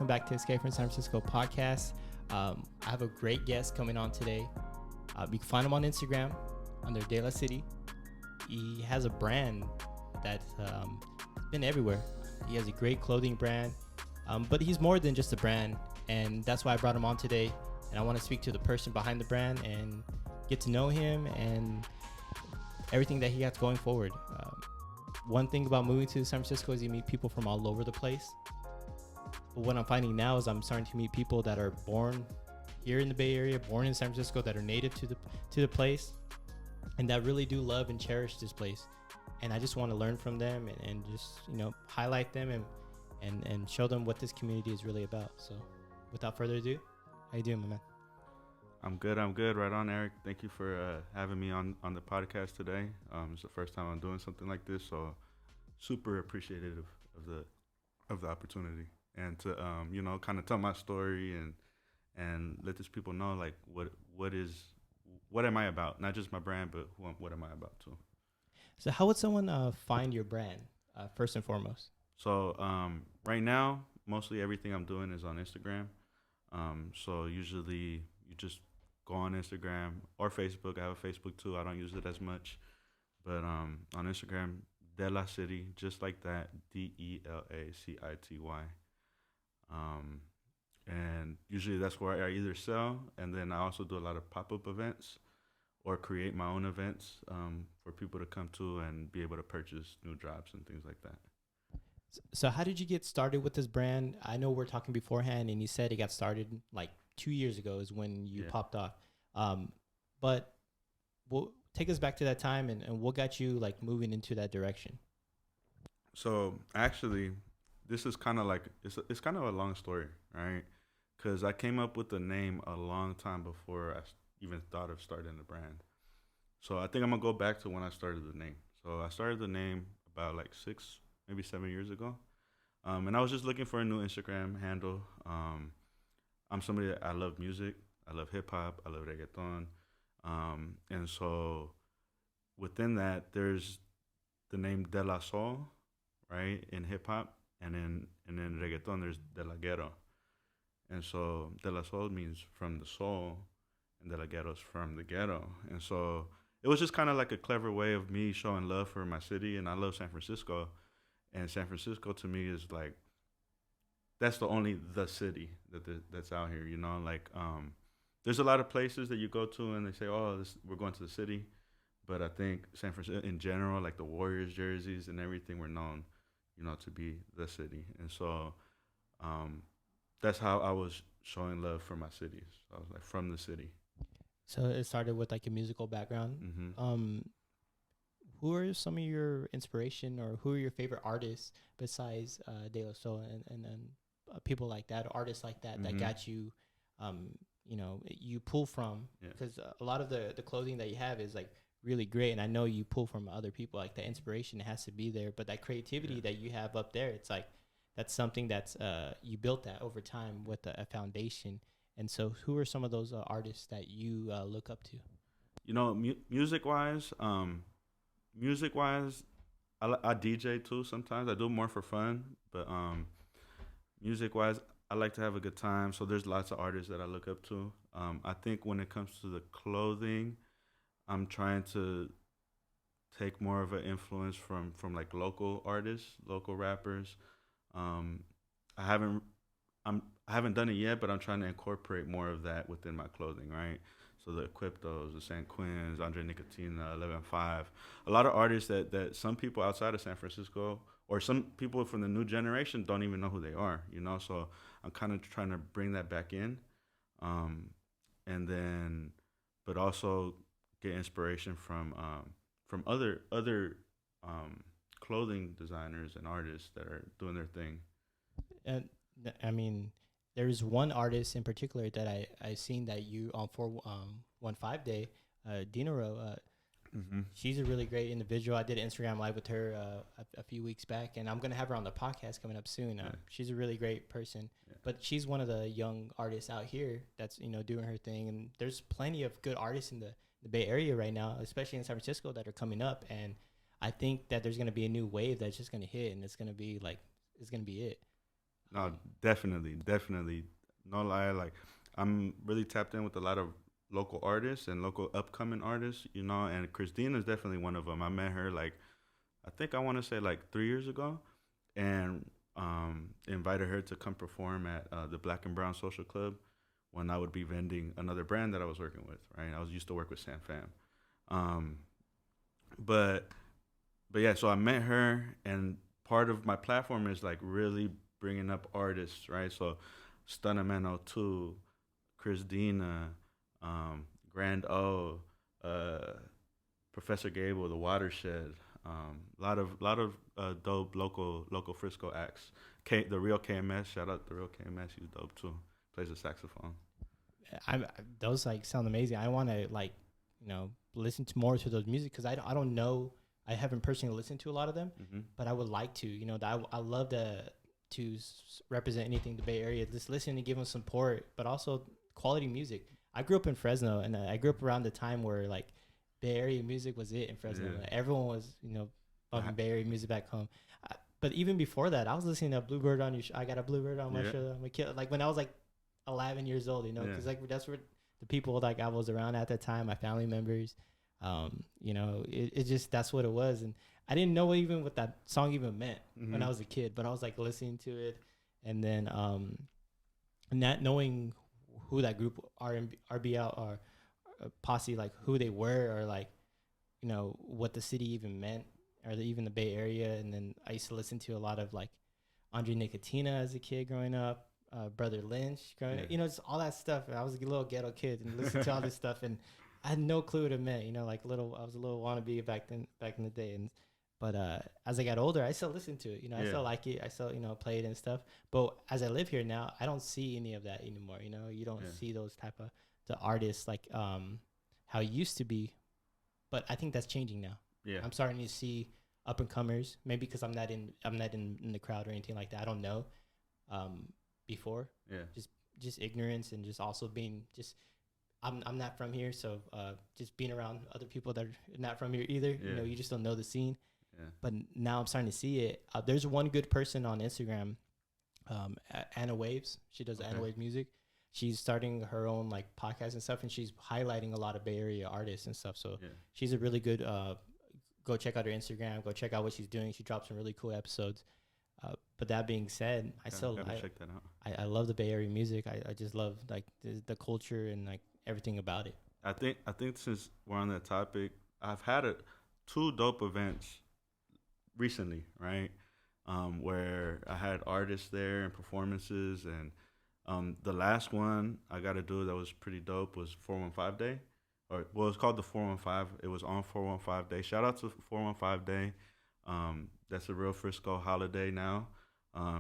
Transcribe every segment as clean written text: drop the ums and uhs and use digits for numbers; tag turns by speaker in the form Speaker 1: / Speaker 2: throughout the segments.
Speaker 1: welcome back to Escape from San Francisco podcast. I have a great guest coming on today. You can find him on Instagram under DeLaCity. He has a brand that's been everywhere. He has a great clothing brand, but he's more than just a brand, and that's why I brought him on today. And I want to speak to the person behind the brand and get to know him and everything that he has going forward. One thing about moving to San Francisco is you meet people from all over the place. But what I'm finding now is I'm starting to meet people that are born here in the Bay Area, born in San Francisco, that are native to the place, and that really do love and cherish this place. And I just want to learn from them and just, highlight them and show them what this community is really about. So without further ado, how you doing, my man?
Speaker 2: I'm good. Right on, Eric. Thank you for having me on the podcast today. It's the first time I'm doing something like this, so super appreciative of the opportunity and to kind of tell my story and let these people know like what am I about? Not just my brand, but what am I about too.
Speaker 1: So how would someone find your brand first and foremost?
Speaker 2: So right now, mostly everything I'm doing is on Instagram. So usually you just go on Instagram or Facebook. I have a Facebook too. I don't use it as much, but on Instagram, DeLaCity, just like that, DeLaCity. And usually that's where I either sell, and then I also do a lot of pop-up events or create my own events for people to come to and be able to purchase new drops and things like that.
Speaker 1: So how did you get started with this brand? I know we're talking beforehand, and you said it got started like 2 years ago is when you popped off. But take us back to that time and what got you like moving into that direction?
Speaker 2: So actually, this is kind of like, it's kind of a long story, right? Because I came up with the name a long time before I even thought of starting the brand. So I think I'm going to go back to when I started the name. So I started the name about like 6, maybe 7 years ago. And I was just looking for a new Instagram handle. I'm somebody that I love music. I love hip hop. I love reggaeton. And so within that, there's the name De La Soul, right, in hip hop. And then reggaeton, there's De La Ghetto. And so De La Soul means from the soul, and De La Ghetto's from the ghetto. And so it was just kind of like a clever way of me showing love for my city. And I love San Francisco. And San Francisco to me is like, that's the city that's out here, like there's a lot of places that you go to and they say, oh, we're going to the city. But I think San Francisco in general, like the Warriors jerseys and everything, were known, to be the city. And so that's how I was showing love for my city. So I was like, from the city.
Speaker 1: So it started with like a musical background.
Speaker 2: Mm-hmm.
Speaker 1: Who are some of your inspiration, or who are your favorite artists besides De La Soul and people like that, artists like that, that got you, you pull from? Because a lot of the clothing that you have is like really great, and I know you pull from other people. Like the inspiration has to be there, but that creativity that you have up there, it's like that's something that's you built that over time with a foundation. And so, who are some of those artists that you look up to?
Speaker 2: Music-wise, I DJ too sometimes. I do more for fun, but music-wise, I like to have a good time. So there's lots of artists that I look up to. I think when it comes to the clothing, I'm trying to take more of an influence from like local artists, local rappers. I haven't done it yet, but I'm trying to incorporate more of that within my clothing, right? So the Equiptos, the San Quins, Andre Nicotina, 11-5, a lot of artists that some people outside of San Francisco or some people from the new generation don't even know who they are, So I'm kind of trying to bring that back in, and then, but also get inspiration from other clothing designers and artists that are doing their thing.
Speaker 1: And I mean, there's one artist in particular that I seen that you on 415 Day, Dinero. She's a really great individual. I did an Instagram live with her a few weeks back, and I'm gonna have her on the podcast coming up soon. She's a really great person, but she's one of the young artists out here that's doing her thing. And there's plenty of good artists in the Bay Area right now, especially in San Francisco, that are coming up. And I think that there's gonna be a new wave that's just gonna hit, and it's gonna be it.
Speaker 2: No, definitely. No lie, like I'm really tapped in with a lot of local artists and local upcoming artists, you know. And Christina is definitely one of them. I met her like I think I want to say like 3 years ago, and invited her to come perform at the Black and Brown Social Club when I would be vending another brand that I was working with. Right, I was used to work with Sam Fam, um, but yeah. So I met her, and part of my platform is like really bringing up artists, right? So Stunnaman 02, Chris Dina, Grand O, uh, Professor Gable, The Watershed, lot of dope local Frisco acts. The real KMS, shout out the real KMS, he's dope too. Plays the saxophone.
Speaker 1: I those like sound amazing. I want to like, listen to more to those music because I don't know. I haven't personally listened to a lot of them, but I would like to. I love to represent anything the Bay Area. Just listen and give them support, but also quality music. I grew up in Fresno, and I grew up around the time where like Bay Area music was it in Fresno.
Speaker 2: Yeah.
Speaker 1: Like, everyone was bumping Bay Area music back home. But even before that, I was listening to Bluebird on your. I got a Bluebird on my show. I'm a kid. Like when I was like 11 years old, because like that's where the people like I was around at that time, my family members. It just that's what it was, and I didn't know what that song even meant when I was a kid, but I was like listening to it, and then not knowing who that group RBL or posse, like who they were, or like what the city even meant, or even the Bay Area. And then I used to listen to a lot of like Andre Nicotina as a kid growing up, Brother Lynch growing up, just all that stuff. I was a little ghetto kid and listened to all this stuff, and I had no clue what it meant. I was a little wannabe back in the day. But as I got older, I still listen to it. I still like it. I still play it and stuff. But as I live here now, I don't see any of that anymore. You don't see those type of the artists like how it used to be. But I think that's changing now.
Speaker 2: Yeah,
Speaker 1: I'm starting to see up and comers. Maybe because I'm not in the crowd or anything like that. I don't know. Before, just ignorance, and just also being just. I'm not from here, so just being around other people that are not from here either, you just don't know the scene. Yeah. But now I'm starting to see it. There's one good person on Instagram, Anna Waves. She does Anna Waves music. She's starting her own like podcast and stuff, and she's highlighting a lot of Bay Area artists and stuff. So she's a really good. Go check out her Instagram. Go check out what she's doing. She drops some really cool episodes. But that being said, I
Speaker 2: check that out.
Speaker 1: I love the Bay Area music. I just love like the culture and like everything about it.
Speaker 2: I think since we're on that topic, I've had two dope events recently, right? Where I had artists there and performances, and the last one I got to do that was pretty dope was 415 Day, it's called the 415. It was on 415 Day. Shout out to 415 Day. That's a real Frisco holiday now.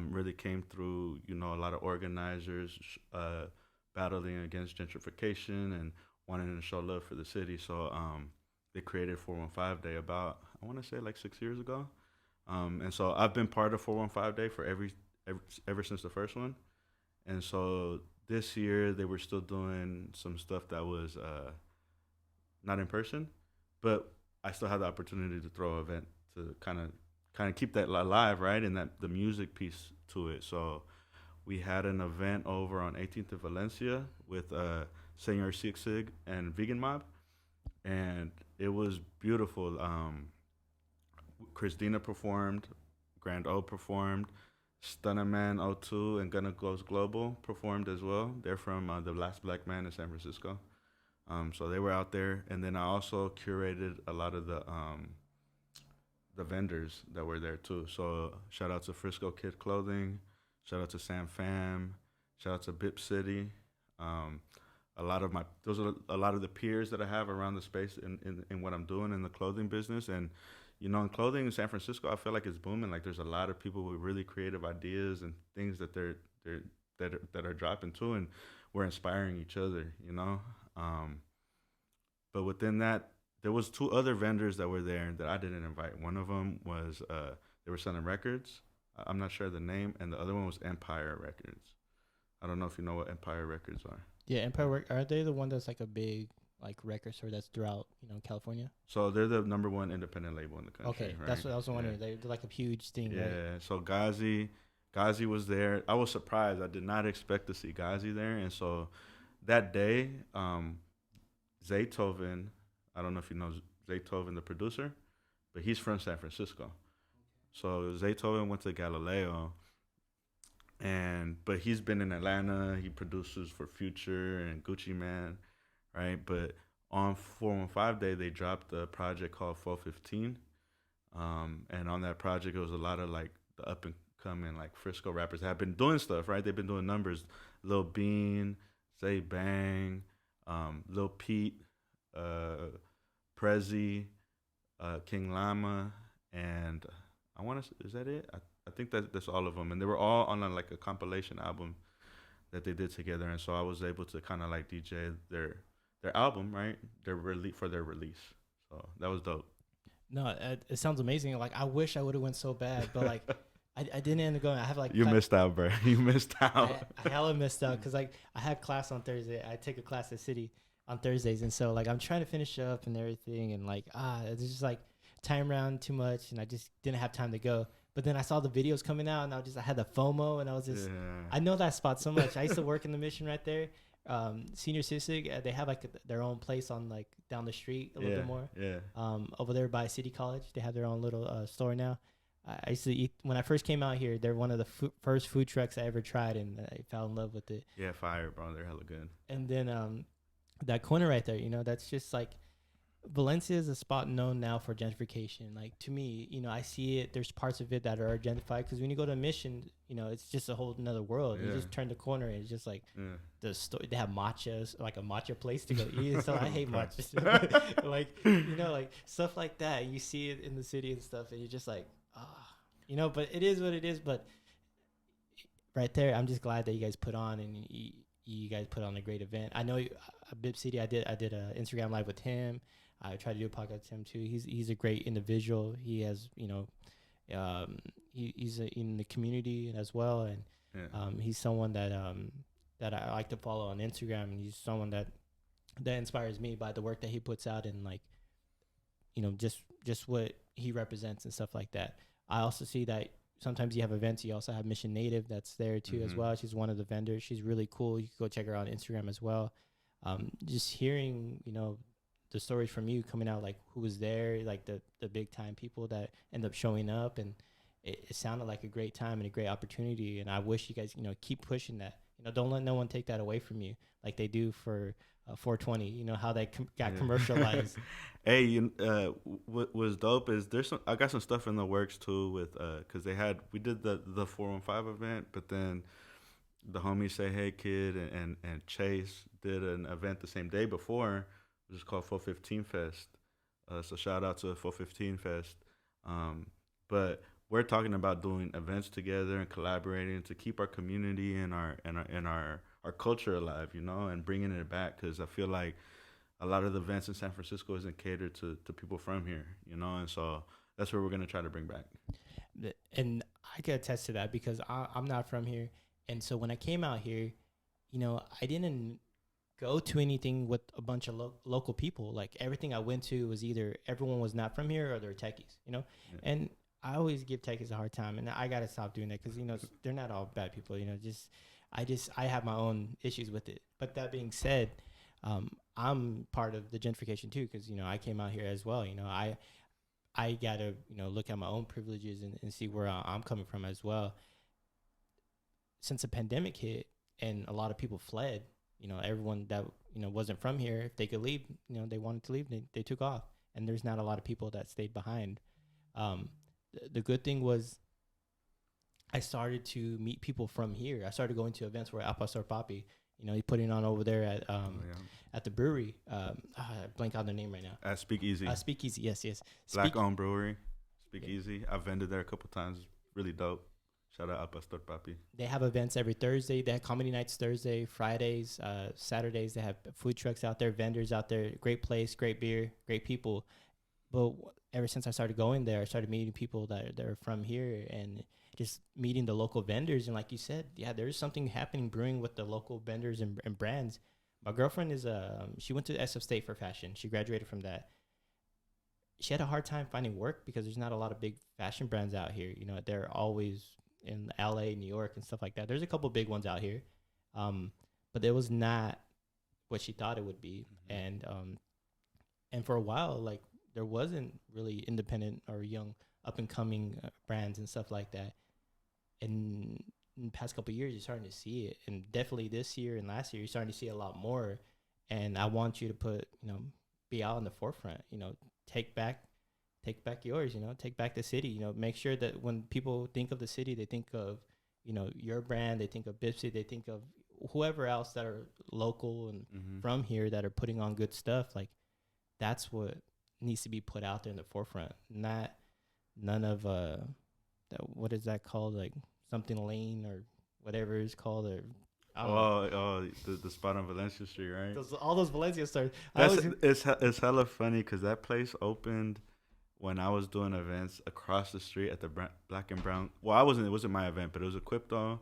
Speaker 2: Really came through, a lot of organizers battling against gentrification and wanting to show love for the city. So they created 415 Day about, I want to say like 6 years ago. And so I've been part of 415 Day for ever since the first one. And so this year they were still doing some stuff that was not in person, but I still had the opportunity to throw an event to kind of keep that alive, right? And that the music piece to it. So we had an event over on 18th of Valencia with Senor Sig Sig and Vegan Mob, and it was beautiful. Christina performed, Grand O performed, Stunnaman 02 and Gonna Goes Global performed as well. They're from the Last Black Man in San Francisco. So they were out there, and then I also curated a lot of the vendors that were there too. So shout out to Frisco Kid Clothing, shout out to Sam Fam, shout out to DeLaCity. Those are a lot of the peers that I have around the space in what I'm doing in the clothing business. And in clothing in San Francisco, I feel like it's booming. Like there's a lot of people with really creative ideas and things that that are dropping too, and we're inspiring each other. But within that, there was two other vendors that were there that I didn't invite. One of them was they were selling records. I'm not sure the name, and the other one was Empire Records. I don't know if you know what Empire Records are.
Speaker 1: Yeah, are they the one that's like a big like record store that's throughout California?
Speaker 2: So they're the number one independent label in the country.
Speaker 1: Okay,
Speaker 2: right?
Speaker 1: that's what I was wondering. They're like a huge thing.
Speaker 2: Yeah.
Speaker 1: Right?
Speaker 2: So Ghazi Ghazi was there. I was surprised. I did not expect to see Ghazi there. And so that day, Zaytoven, I don't know if you know Zaytoven, the producer, but he's from San Francisco. So Zaytoven went to Galileo, but he's been in Atlanta. He produces for Future and Gucci Man, right? But on 415 Day, they dropped a project called 415. And on that project, it was a lot of like the up and coming like Frisco rappers that have been doing stuff, right? They've been doing numbers. Lil Bean, Zay Bang, Lil Pete, Prezi, King Llama, and I want to. Is that it? I think that's all of them, and they were all on like a compilation album that they did together, and so I was able to kind of like DJ their album, right? Their release. So that was dope.
Speaker 1: No, it sounds amazing. Like I wish I would have went so bad, but like I didn't end up going. I have like
Speaker 2: you missed out, bro. You missed out.
Speaker 1: I hella missed out because like I had class on Thursday. I take a class at City on Thursdays, and so like I'm trying to finish up and everything, and like it's just like time around too much, and I just didn't have time to go. But then I saw the videos coming out, and I had the FOMO, and I was just I know that spot so much. I used to work in the Mission right there. Senior Sisig, they have like their own place on like down the street a little bit more. Over there by City College, they have their own little store now. I used to eat when I first came out here. They're one of the first food trucks I ever tried, and I fell in love with it.
Speaker 2: Yeah, fire, bro. They're hella good.
Speaker 1: And then that corner right there, that's just like Valencia is a spot known now for gentrification. Like to me, I see it. There's parts of it that are gentrified because when you go to a Mission, it's just a whole another world. You just turn the corner and it's just like the store. They have matchas, like a matcha place to go eat. So I hate matchas. like like stuff like that. You see it in the city and stuff, and you're just like, but it is what it is. But right there, I'm just glad that you guys put on and you guys put on a great event. I know Bip City. I did a Instagram live with him. I tried to do a podcast with him too. He's a great individual. He has he's in the community as well, and he's someone that I like to follow on Instagram, and he's someone that inspires me by the work that he puts out and like just what he represents and stuff like that. I also see that sometimes you have events. You also have Mission Native that's there too as well. She's one of the vendors. She's really cool. You can go check her out on Instagram as well. Just hearing the stories from you coming out, like who was there, like the big time people that end up showing up, and it sounded like a great time and a great opportunity. And I wish you guys keep pushing that. Don't let no one take that away from you like they do for 420. How they got commercialized.
Speaker 2: Hey, what was dope is I got some stuff in the works too with because we did the 415 event, but then the homies Say Hey Kid and Chase did an event the same day before, which is called 415 Fest. So shout out to 415 Fest. But we're talking about doing events together and collaborating to keep our community and our culture alive, and bringing it back, because I feel like a lot of the events in San Francisco isn't catered to people from here, and so that's where we're going to try to bring back.
Speaker 1: And I can attest to that because I'm not from here. And so when I came out here, I didn't go to anything with a bunch of local people. Like everything I went to was either everyone was not from here or they're techies, and I always give techies a hard time, and I got to stop doing that because, they're not all bad people, I have my own issues with it. But that being said, I'm part of the gentrification too, because, I came out here as well. I got to, look at my own privileges and see where I'm coming from as well. Since the pandemic hit and a lot of people fled, everyone that, wasn't from here, if they could leave, they wanted to leave, they took off. And there's not a lot of people that stayed behind. The good thing was I started to meet people from here. I started going to events where Al Pastor Papi, he putting on over there at the brewery. I blank out the name right now.
Speaker 2: At Speakeasy.
Speaker 1: Speakeasy, yes.
Speaker 2: Black-owned brewery, Speakeasy. I've vended there a couple times. Really dope. Shout out Al Pastor Papi. They
Speaker 1: have events every Thursday. They have comedy nights Thursday, Fridays, Saturdays. They have food trucks out there, vendors out there. Great place, great beer, great people. But ever since I started going there, I started meeting people that are from here and just meeting the local vendors. And like you said, there's something happening brewing with the local vendors and brands. My girlfriend she went to SF State for fashion. She graduated from that. She had a hard time finding work because there's not a lot of big fashion brands out here. They're always in LA, New York, and stuff like that. There's a couple big ones out here, but it was not what she thought it would be. And for a while, like there wasn't really independent or young up and coming brands and stuff like that. And in the past couple of years, you're starting to see it, and definitely this year and last year, you're starting to see a lot more. And I want you to put, be out in the forefront. Take back yours. Take back the city. Make sure that when people think of the city, they think of, your brand. They think of Bipsy. They think of whoever else that are local and from here that are putting on good stuff. Like that's what needs to be put out there in the forefront. None of what is that called? Like something lane or whatever it's called. Or
Speaker 2: the spot on Valencia Street, right?
Speaker 1: All those Valencia stores.
Speaker 2: It's hella funny because that place opened when I was doing events across the street at the Black and Brown. Well, it wasn't my event, but it was Equipto.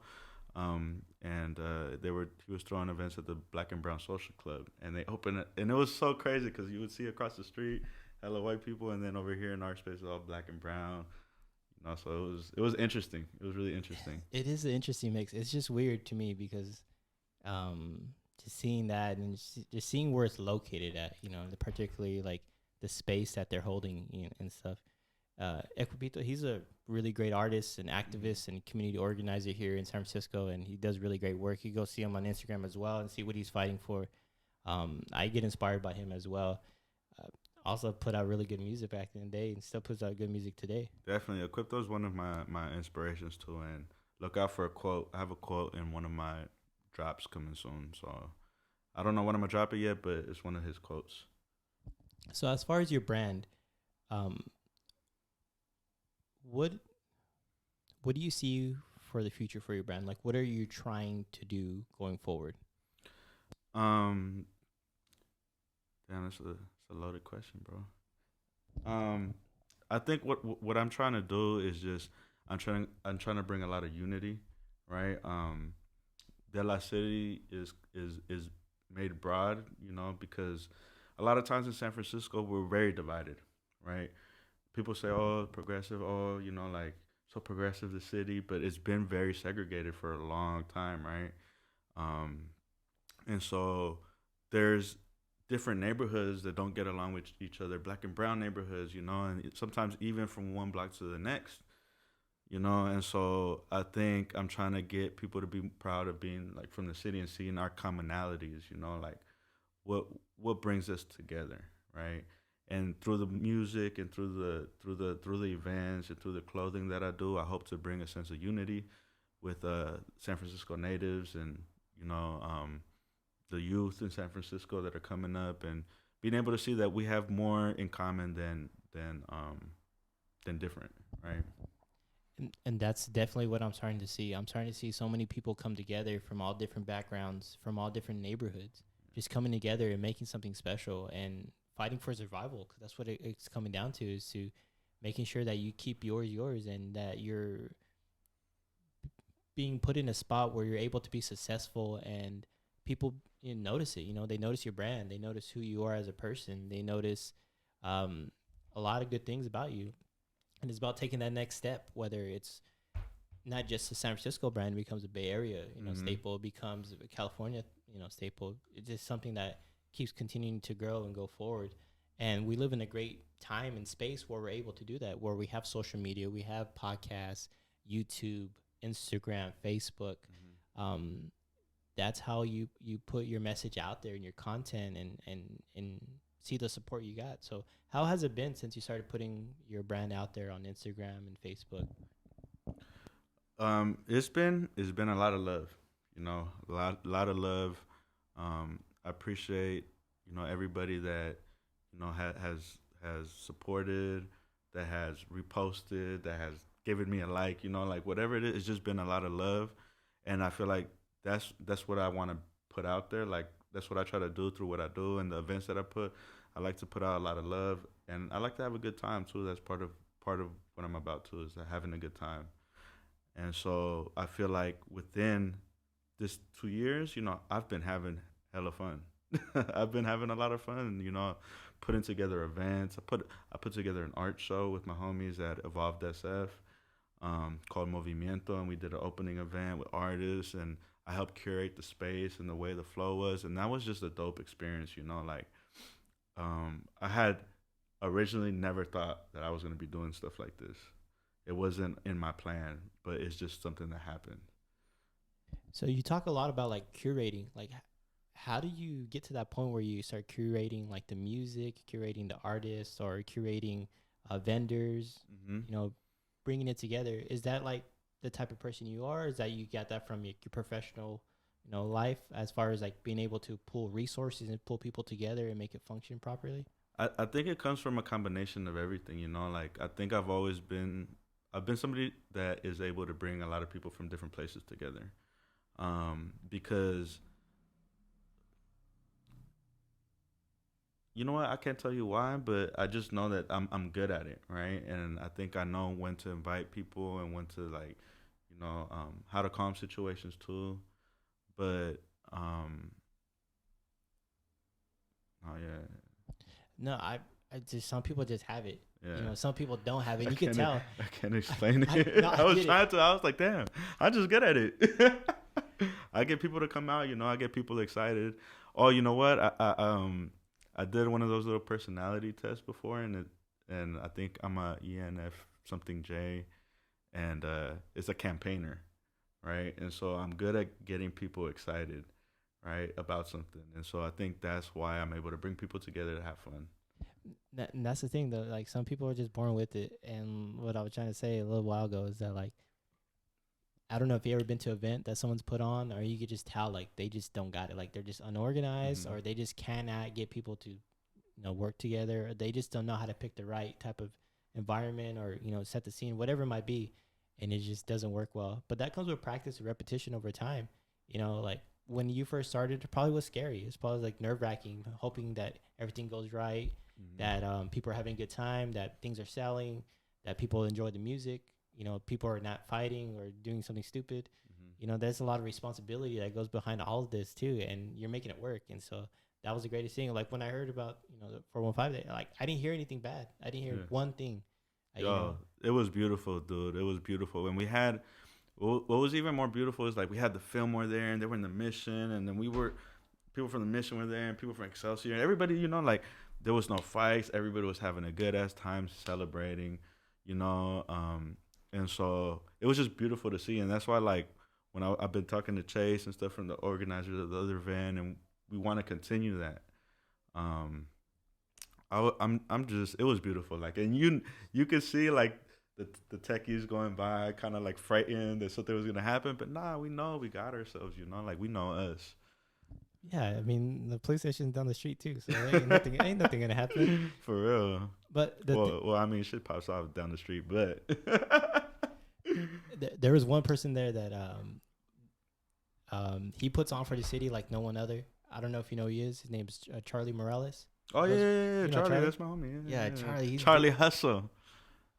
Speaker 2: And he was throwing events at the Black and Brown Social Club, and they opened it, and it was so crazy because you would see across the street hella white people, and then over here in our space it's all black and brown. So it was interesting. It was really interesting.
Speaker 1: It is an interesting mix. It's just weird to me because just seeing that and just seeing where it's located at, particularly like the space that they're holding and stuff. Equipito, he's a really great artist and activist and community organizer here in San Francisco, and he does really great work. You go see him on Instagram as well and see what he's fighting for. I get inspired by him as well. Also put out really good music back in the day and still puts out good music today.
Speaker 2: Definitely. Equipto is one of my inspirations too, and look out for a quote. I have a quote in one of my drops coming soon, so I don't know when I'm going to drop it yet, but it's one of his quotes.
Speaker 1: So as far as your brand, what do you see for the future for your brand? Like, what are you trying to do going forward?
Speaker 2: Damn, it's a loaded question, bro. I think what I'm trying to do is just I'm trying to bring a lot of unity, right? DeLaCity is made broad, because a lot of times in San Francisco we're very divided, right? People say, oh, progressive, oh, like so progressive the city, but it's been very segregated for a long time, right? And so there's different neighborhoods that don't get along with each other, black and brown neighborhoods, and sometimes even from one block to the next, and so I think I'm trying to get people to be proud of being like from the city and seeing our commonalities, like what brings us together, right? And through the music and through the events and through the clothing that I do, I hope to bring a sense of unity with San Francisco natives and the youth in San Francisco that are coming up, and being able to see that we have more in common than different, right?
Speaker 1: And that's definitely what I'm starting to see. I'm starting to see so many people come together from all different backgrounds, from all different neighborhoods, just coming together and making something special and fighting for survival, because that's what it's coming down to, is to making sure that you keep yours and that you're being put in a spot where you're able to be successful, and people notice it. They notice your brand, they notice who you are as a person, they notice a lot of good things about you. And it's about taking that next step, whether it's not just a San Francisco brand becomes a Bay Area staple, becomes a California staple. It's just something that keeps continuing to grow and go forward. And we live in a great time and space where we're able to do that, where we have social media, we have podcasts, YouTube, Instagram, Facebook. That's how you put your message out there in your content and see the support you got. So how has it been since you started putting your brand out there on Instagram and Facebook?
Speaker 2: It's been a lot of love, a lot of love. I appreciate, everybody that, has supported, that has reposted, that has given me a like, like whatever it is, it's just been a lot of love. And I feel like that's what I want to put out there. Like that's what I try to do through what I do and the events that I put. I like to put out a lot of love, and I like to have a good time too. That's part of what I'm about too, is having a good time. And so I feel like within this 2 years, I've been having hella fun. I've been having a lot of fun, putting together events. I put together an art show with my homies at Evolved SF. called Movimiento, and we did an opening event with artists, and I helped curate the space and the way the flow was, and that was just a dope experience, you know. Like, I had originally never thought that I was gonna be doing stuff like this. It wasn't in my plan, but it's just something that happened.
Speaker 1: So you talk a lot about like curating. Like, how do you get to that point where you start curating like the music, curating the artists, or curating vendors?
Speaker 2: Hmm.
Speaker 1: You know, bringing it together. Is that like the type of person you are? Is that you got that from your professional, life, as far as like being able to pull resources and pull people together and make it function properly?
Speaker 2: I think it comes from a combination of everything, you know. Like, I think I've been somebody that is able to bring a lot of people from different places together, because you know what, I can't tell you why, but I just know that I'm good at it, right? And I think I know when to invite people and when to, like, how to calm situations too. But oh yeah,
Speaker 1: No, I just, some people just have it.
Speaker 2: yeah.
Speaker 1: Some people don't have it.
Speaker 2: I
Speaker 1: You can
Speaker 2: can't,
Speaker 1: tell.
Speaker 2: I can't explain
Speaker 1: I,
Speaker 2: it.
Speaker 1: no,
Speaker 2: I
Speaker 1: I
Speaker 2: was
Speaker 1: get it.
Speaker 2: trying to. I was like, damn, I'm just good at it. I get people to come out. I get people excited. Oh, you know what? I did one of those little personality tests before, and I think I'm a ENF something J, and it's a campaigner, right? And so I'm good at getting people excited, right, about something. And so I think that's why I'm able to bring people together to have fun.
Speaker 1: And that's the thing, though. Like, some people are just born with it. And what I was trying to say a little while ago is that, like, I don't know if you ever been to an event that someone's put on, or you could just tell like they just don't got it. Like, they're just unorganized,
Speaker 2: Hmm.
Speaker 1: or they just cannot get people to work together. Or they just don't know how to pick the right type of environment, or set the scene, whatever it might be, and it just doesn't work well. But that comes with practice and repetition over time. Like when you first started, it probably was scary. It's probably like nerve wracking, hoping that everything goes right,
Speaker 2: Hmm.
Speaker 1: that people are having a good time, that things are selling, that people enjoy the music. People are not fighting or doing something stupid.
Speaker 2: Hmm.
Speaker 1: There's a lot of responsibility that goes behind all of this too, and you're making it work. And so that was the greatest thing. Like when I heard about the 415 day, like I didn't hear anything bad. I didn't hear
Speaker 2: Yeah.
Speaker 1: one thing.
Speaker 2: Yo, it was beautiful, dude. It was beautiful. And we had what was even more beautiful is like we had the Fillmore there, and they were in the Mission, and then we were people from the Mission were there, and people from Excelsior, and everybody, like there was no fights. Everybody was having a good ass time celebrating, you know. And so it was just beautiful to see, and that's why like when I've been talking to Chase and stuff from the organizers of the other event, and we want to continue that. Um, I'm just it was beautiful, like, and you could see like the techies going by, kind of like frightened that something was gonna happen, but nah, we know we got ourselves, like we know us.
Speaker 1: Yeah, I mean the police station's down the street too, so ain't nothing gonna happen.
Speaker 2: For real.
Speaker 1: But
Speaker 2: Well, I mean, shit pops off down the street, but
Speaker 1: there was one person there that he puts on for the city like no one other. I don't know if you know who he is. His name's Charlie Morales.
Speaker 2: oh yeah, Charlie,
Speaker 1: Charlie?
Speaker 2: that's my homie.
Speaker 1: Yeah, Charlie. He's
Speaker 2: Charlie Hustle.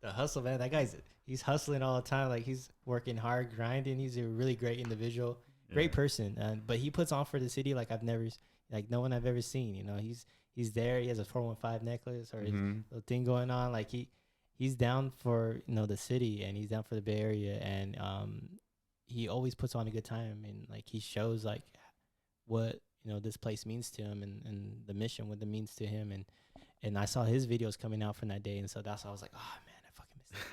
Speaker 1: the hustle, man. That guy's he's hustling all the time. Like he's working hard, grinding. He's a really great individual, great
Speaker 2: Yeah.
Speaker 1: person. But he puts on for the city like like no one I've ever seen. He's there. He has a 415 necklace or his
Speaker 2: Mhm.
Speaker 1: little thing going on. Like he's down for the city, and he's down for the Bay Area, and he always puts on a good time, and like he shows like what this place means to him, and the mission, what it means to him, and I saw his videos coming out from that day, and so that's why I was like, oh man, I fucking missed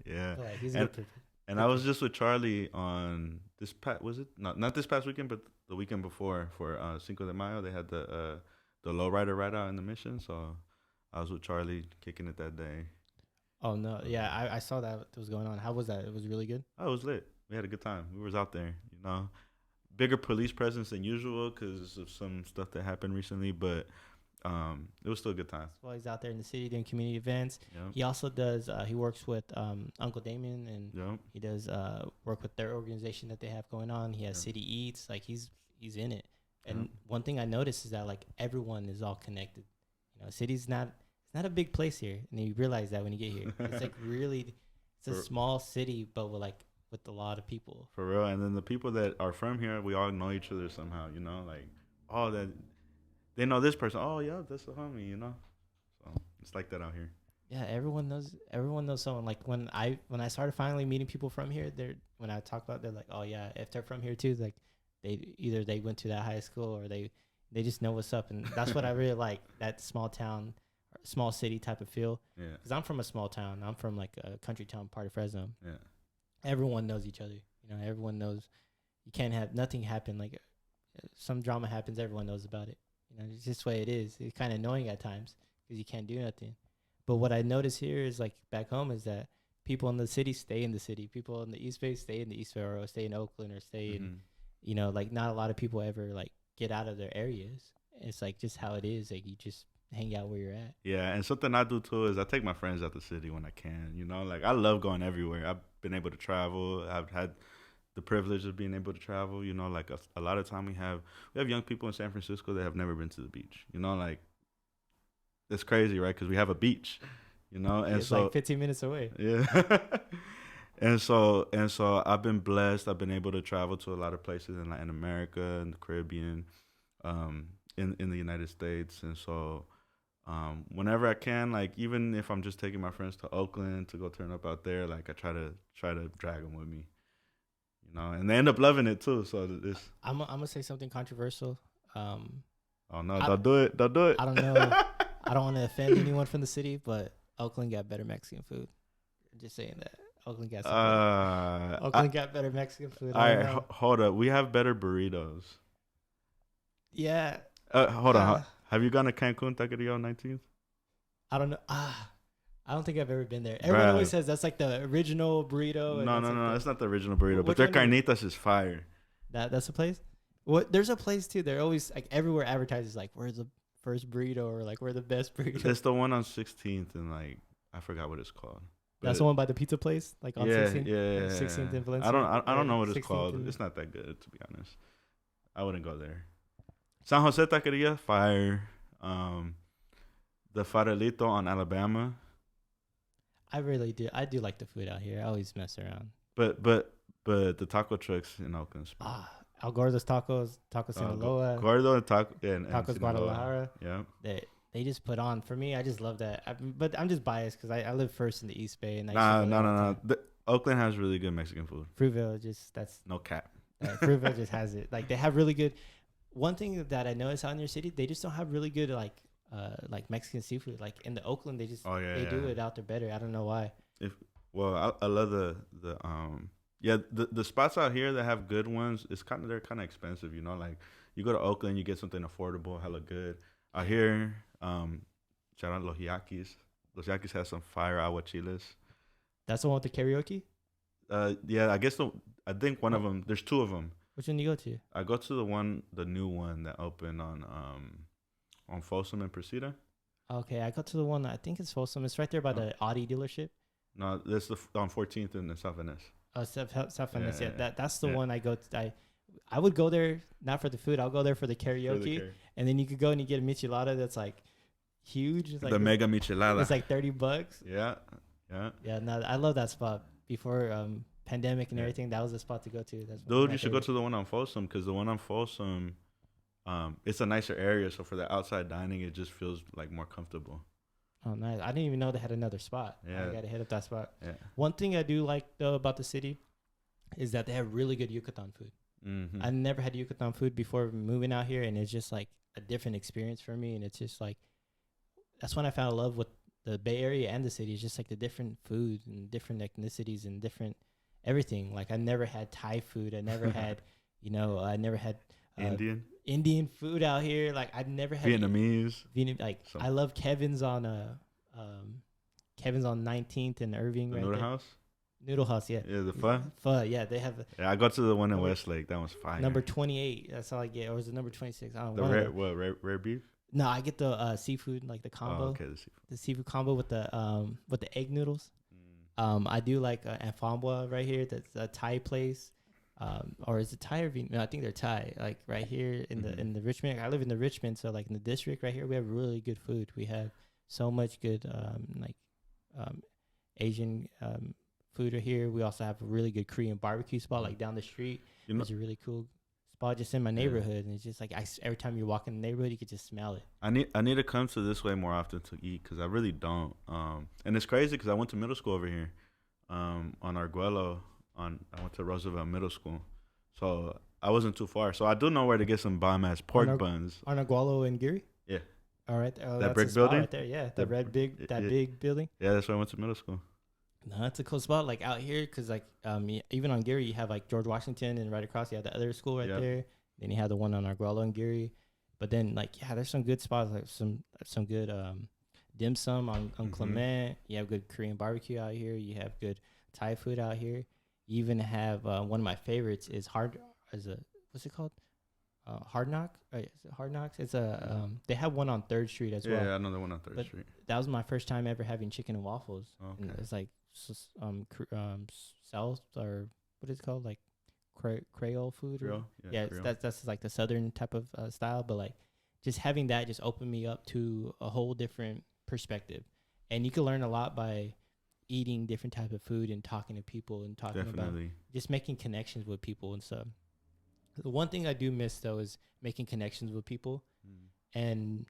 Speaker 1: it.
Speaker 2: Yeah.
Speaker 1: But, like, he's a
Speaker 2: And,
Speaker 1: good
Speaker 2: and I was just with Charlie on this was it not this past weekend, but the weekend before for Cinco de Mayo. They had the lowrider ride out in the Mission, so I was with Charlie kicking it that day.
Speaker 1: Oh no, yeah, I saw that was going on. How was that? It was really good.
Speaker 2: Oh, it was lit. We had a good time. We was out there, bigger police presence than usual because of some stuff that happened recently, but it was still a good time.
Speaker 1: Well, he's out there in the city doing community events.
Speaker 2: Yep.
Speaker 1: He also does. He works with Uncle Damien, and
Speaker 2: Yep.
Speaker 1: he does work with their organization that they have going on. He has
Speaker 2: Yep.
Speaker 1: City Eats. Like he's in it. And
Speaker 2: Yep.
Speaker 1: one thing I noticed is that like everyone is all connected. City's not it's not a big place here, and you realize that when you get here. It's like really, it's a
Speaker 2: For-
Speaker 1: small city, but with a lot of people.
Speaker 2: For real. And then the people that are from here, we all know each other somehow, like, oh, that they know this person. Oh, yeah, that's a homie, So it's like that out here.
Speaker 1: Yeah, everyone knows someone. Like when I started finally meeting people from here, when I talk about, they're like, oh yeah, if they're from here too, like they went to that high school, or they just know what's up. And that's what I really like, that small town, small city type of feel.
Speaker 2: Yeah.
Speaker 1: Because I'm from a small town. I'm from like a country town, part of Fresno.
Speaker 2: Yeah.
Speaker 1: Everyone knows each other. You know, everyone knows. You can't have nothing happen. Like some drama happens, everyone knows about it. You know, it's just the way it is. It's kind of annoying at times because you can't do nothing. But what I notice here is, like back home, is that people in the city stay in the city. People in the East Bay stay in the East Bay, or stay in Oakland, or stay in, you know, like not a lot of people ever like get out of their areas. It's like just how it is. Like you just hang out where you're at.
Speaker 2: Yeah, and something I do too is I take my friends out the city when I can. You know, like I love going everywhere. I've been able to travel. I've had the privilege of being able to travel. You know, like a lot of time we have young people in San Francisco that have never been to the beach. You know, like it's crazy, right? Because we have a beach. You know, and
Speaker 1: it's
Speaker 2: so
Speaker 1: like 15 minutes away.
Speaker 2: Yeah. and so I've been blessed. I've been able to travel to a lot of places in Latin America and the Caribbean, in the United States. And so whenever I can, like even if I'm just taking my friends to Oakland to go turn up out there, like I try to drag them with me. You know, and they end up loving it too. So this.
Speaker 1: I'm gonna say something controversial.
Speaker 2: Oh no! Don't do it! Don't do it!
Speaker 1: I don't know. I don't want to offend anyone from the city, but Oakland got better Mexican food. Just saying that. Oakland got got better Mexican food.
Speaker 2: All right, hold up. We have better burritos.
Speaker 1: Yeah.
Speaker 2: Hold on. Have you gone to Cancun Taqueria on 19th?
Speaker 1: I don't know. I don't think I've ever been there. Everyone always says that's like the original burrito.
Speaker 2: No, that's not the original burrito. But their carnitas is fire.
Speaker 1: That's a place? What? There's a place too. They're always like everywhere advertises like, where's the first burrito, or like where the best burrito.
Speaker 2: It's the one on 16th, and like I forgot what it's called.
Speaker 1: But that's the one by the pizza place, like on 16th.
Speaker 2: Yeah.
Speaker 1: 16th in Valencia.
Speaker 2: I don't know what it's called. It's not that good, to be honest. I wouldn't go there. San Jose Taqueria, fire. The Farelito on Alabama.
Speaker 1: I really do. I do like the food out here. I always mess around.
Speaker 2: But the taco trucks in Oakland.
Speaker 1: El Gordo's Tacos Sinaloa.
Speaker 2: Gordo and Tacos
Speaker 1: Guadalajara.
Speaker 2: Yeah.
Speaker 1: They just put on. For me, I just love that. But I'm just biased because I live first in the East Bay. And
Speaker 2: No. Oakland has really good Mexican food.
Speaker 1: Fruitvale, that's
Speaker 2: no cap.
Speaker 1: Fruitvale just has it. Like they have really good. One thing that I noticed out in your city, they just don't have really good like Mexican seafood. Like in the Oakland, they just they do it out there better. I don't know why.
Speaker 2: I love the spots out here that have good ones. They're kind of expensive, you know. Like you go to Oakland, you get something affordable, hella good. Out here, shout out Los Yaquis. Los Yaquis has some fire aguachiles.
Speaker 1: That's the one with the karaoke.
Speaker 2: Yeah, I think one of them. There's two of them.
Speaker 1: Which one do you go to?
Speaker 2: I go to the new one that opened on Folsom and Presida.
Speaker 1: Okay, I go to the one, I think it's Folsom. It's right there by the Audi dealership.
Speaker 2: No, that's on 14th and the South Venice.
Speaker 1: Oh, South Venice. Yeah. That's the one I go to. I would go there not for the food. I'll go there for the karaoke, and then you could go and you get a michelada that's like huge. It's like
Speaker 2: the mega michelada.
Speaker 1: It's like $30.
Speaker 2: Yeah.
Speaker 1: No, I love that spot. Before pandemic and everything, that was the spot to go to.
Speaker 2: Dude, you should go to the one on Folsom, because the one on Folsom, it's a nicer area. So for the outside dining, it just feels like more comfortable.
Speaker 1: Oh, nice. I didn't even know they had another spot.
Speaker 2: Yeah.
Speaker 1: I got to hit up that spot.
Speaker 2: Yeah.
Speaker 1: One thing I do like, though, about the city is that they have really good Yucatan food.
Speaker 2: Mm-hmm.
Speaker 1: I never had Yucatan food before moving out here, and it's just like a different experience for me. And it's just like, that's when I found love with the Bay Area and the city. It's just like the different food and different ethnicities and different everything. Like I never had Thai food. I never had, I never had Indian food out here. Like I've never had
Speaker 2: Vietnamese.
Speaker 1: I love Kevin's on 19th and Irving.
Speaker 2: Noodle House.
Speaker 1: Noodle House, yeah.
Speaker 2: Yeah, the pho.
Speaker 1: Pho, yeah, they have.
Speaker 2: I got to the one in Westlake. That was fire.
Speaker 1: Number 28. That's all I get. Or is it number 26? I don't
Speaker 2: know. Rare beef?
Speaker 1: No, I get the seafood, like the combo.
Speaker 2: Oh, okay,
Speaker 1: the seafood combo with the egg noodles. I do like Enfambwa right here. That's a Thai place. Or is it Thai or Vietnamese? No, I think they're Thai. Like right here in the Richmond. I live in the Richmond, so like in the district right here, we have really good food. We have so much good Asian food here. We also have a really good Korean barbecue spot like down the street. It's a really cool spot just in my neighborhood, and it's just like every time you walk in the neighborhood, you could just smell it.
Speaker 2: I need to come to this way more often to eat because I really don't. And it's crazy because I went to middle school over here, on Arguello. I went to Roosevelt Middle School, so I wasn't too far. So I do know where to get some bomb ass pork buns.
Speaker 1: On Agualo and Geary?
Speaker 2: Yeah.
Speaker 1: All right. Oh,
Speaker 2: that
Speaker 1: that's
Speaker 2: brick
Speaker 1: a spot
Speaker 2: building
Speaker 1: right there. Yeah, big building.
Speaker 2: Yeah, that's where I went to middle school.
Speaker 1: No, that's a cool spot. Like out here, because like even on Geary, you have like George Washington, and right across you have the other school right there. Then you have the one on Arguello and Geary. But then like there's some good spots, like some good dim sum on Clement. You have good Korean barbecue out here. You have good Thai food out here. You even have one of my favorites is what's it called? Hard Knock. Is it Hard Knocks? It's they have one on 3rd Street as well.
Speaker 2: Yeah, another one on 3rd Street.
Speaker 1: That was my first time ever having chicken and waffles.
Speaker 2: Okay.
Speaker 1: And it's like South, or what is it called, like Creole food?
Speaker 2: Creole?
Speaker 1: Yeah, that's like the southern type of style. But like just having that just opened me up to a whole different perspective, and you can learn a lot by eating different type of food and talking to people and talking about just making connections with people and stuff. The one thing I do miss though is making connections with people. And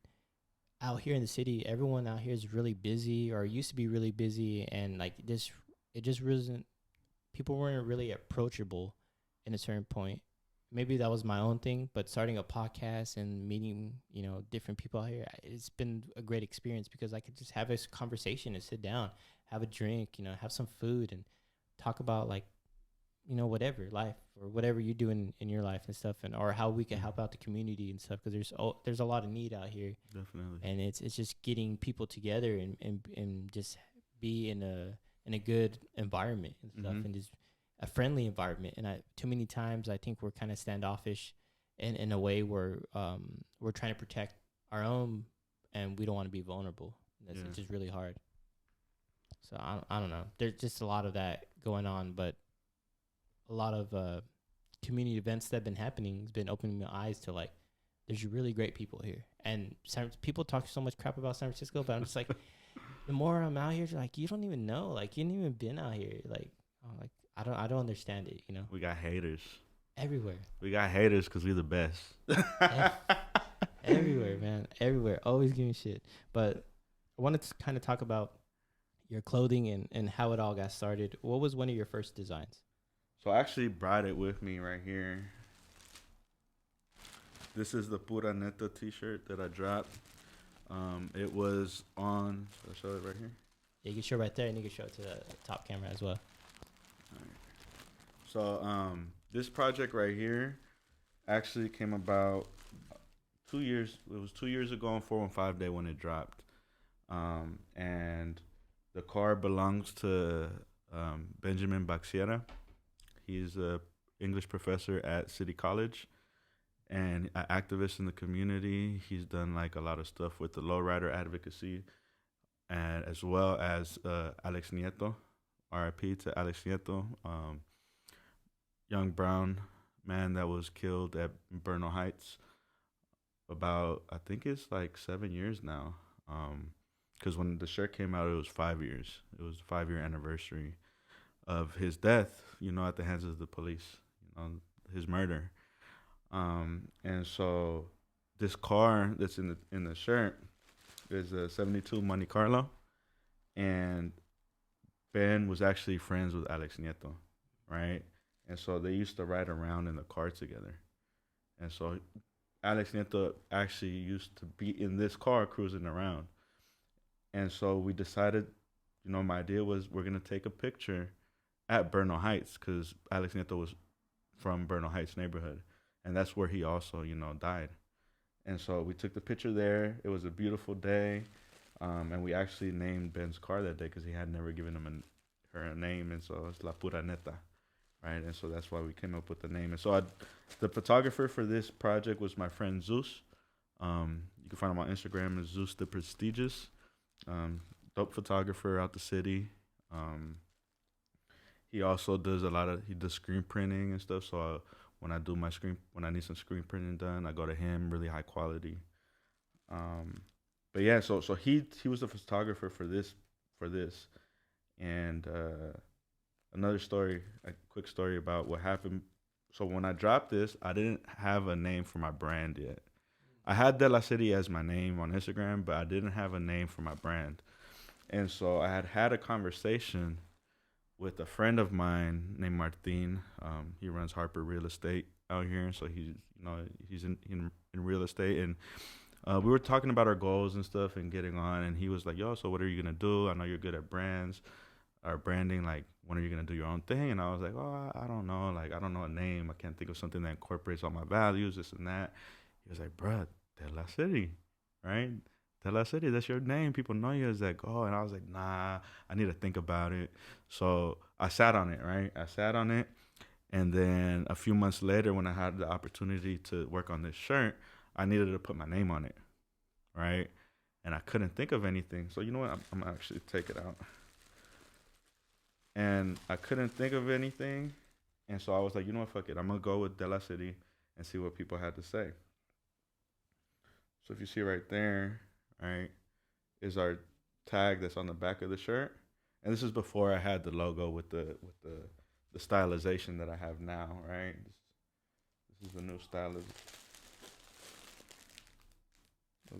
Speaker 1: out here in the city, everyone out here is really busy, or used to be really busy, and like it just wasn't, people weren't really approachable in a certain point. Maybe that was my own thing, but starting a podcast and meeting, different people out here, it's been a great experience because I could just have a conversation and sit down, have a drink, have some food and talk about like, whatever life or whatever you do in your life and stuff, and or how we can help out the community and stuff, because there's a lot of need out here.
Speaker 2: Definitely.
Speaker 1: And it's just getting people together and just be in a good environment and stuff, and just a friendly environment. And too many times I think we're kind of standoffish in a way where we're trying to protect our own, and we don't want to be vulnerable. It's just really hard. So I don't know. There's just a lot of that going on, but a lot of community events that have been happening has been opening my eyes to like, there's really great people here. And people talk so much crap about San Francisco, but I'm just like, the more I'm out here, like, you don't even know, like, you ain't even been out here. Like, I don't understand it,
Speaker 2: We got haters
Speaker 1: everywhere.
Speaker 2: We got haters because we the best.
Speaker 1: Everywhere, man. Everywhere. Always giving shit. But I wanted to kind of talk about your clothing and how it all got started. What was one of your first designs?
Speaker 2: So I actually brought it with me right here. This is the Pura Neta t-shirt that I dropped. It was on, should I show it right here?
Speaker 1: Yeah, you can show it right there, and you can show it to the top camera as well.
Speaker 2: All right. So this project right here actually came about 2 years. It was 2 years ago on 415 Day when it dropped. And the car belongs to Benjamin Baxiera. He's a English professor at City College and an activist in the community. He's done like a lot of stuff with the lowrider advocacy, and as well as Alex Nieto, RIP to Alex Nieto, young brown man that was killed at Bernal Heights about, I think it's like 7 years now. Because when the shirt came out, it was 5 years. It was the 5-year anniversary of his death, at the hands of the police, his murder. And so this car that's in the shirt is a 72 Monte Carlo, and Ben was actually friends with Alex Nieto, right? And so they used to ride around in the car together. And so Alex Nieto actually used to be in this car cruising around. And so we decided, my idea was we're going to take a picture at Bernal Heights, because Alex Nieto was from Bernal Heights neighborhood. And that's where he also, died. And so we took the picture there. It was a beautiful day. And we actually named Ben's car that day because he had never given him her a name. And so it's La Pura Neta, right? And so that's why we came up with the name. And so the photographer for this project was my friend Zeus. You can find him on Instagram as Zeus the Prestigious. Dope photographer out the city. He also does he does screen printing and stuff. So when I need some screen printing done, I go to him, really high quality. But yeah, so he was the photographer for this. And another story, a quick story about what happened So when I dropped this, I didn't have a name for my brand yet. I had DeLaCity as my name on Instagram, but I didn't have a name for my brand. And so I had a conversation with a friend of mine named Martin. He runs Harper Real Estate out here, and so he's in real estate, and we were talking about our goals and stuff and getting on, and he was like, "Yo, so what are you gonna do? I know you're good at brands or branding. Like, when are you gonna do your own thing?" And I was like, "Oh, I don't know. Like, I don't know a name. I can't think of something that incorporates all my values, this and that." He was like, "Bruh, DeLaCity, right? DeLaCity, that's your name. People know you as that." Oh, and I was like, "Nah, I need to think about it." So I sat on it, right? I sat on it, and then a few months later, when I had the opportunity to work on this shirt, I needed to put my name on it, right? And I couldn't think of anything. So you know what? I'm gonna actually take it out. And I couldn't think of anything, and so I was like, you know what? Fuck it. I'm gonna go with DeLaCity and see what people had to say. So if you see right there, right, is our tag that's on the back of the shirt. And this is before I had the logo with the stylization that I have now, right? This is the new style of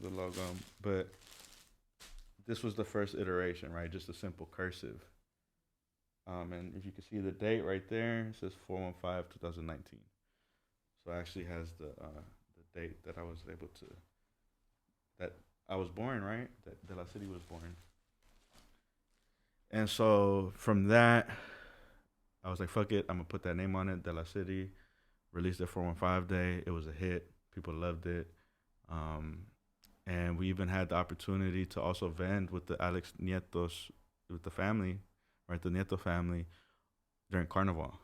Speaker 2: the logo. But this was the first iteration, right? Just a simple cursive. And if you can see the date right there, it says 4/15/2019. So it actually has the date that I was able to, that I was born, right? That DeLaCity was born. And so from that, I was like, fuck it, I'm gonna put that name on it, DeLaCity. Released it 415 day. It was a hit. People loved it. Um, and we even had the opportunity to also vend with the Alex Nietos, with the family, right? The Nieto family during Carnival.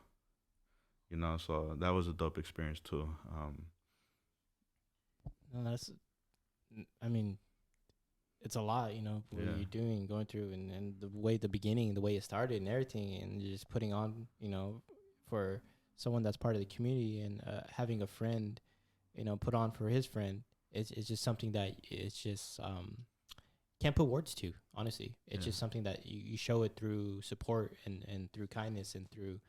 Speaker 2: So that was a dope experience too.
Speaker 1: No, I mean, it's a lot, what
Speaker 2: Yeah.
Speaker 1: you're doing, going through, and the beginning, the way it started and everything, and just putting on, for someone that's part of the community, and having a friend, put on for his friend. It's just something that it's just can't put words to, honestly. It's just something that you show it through support and through kindness and through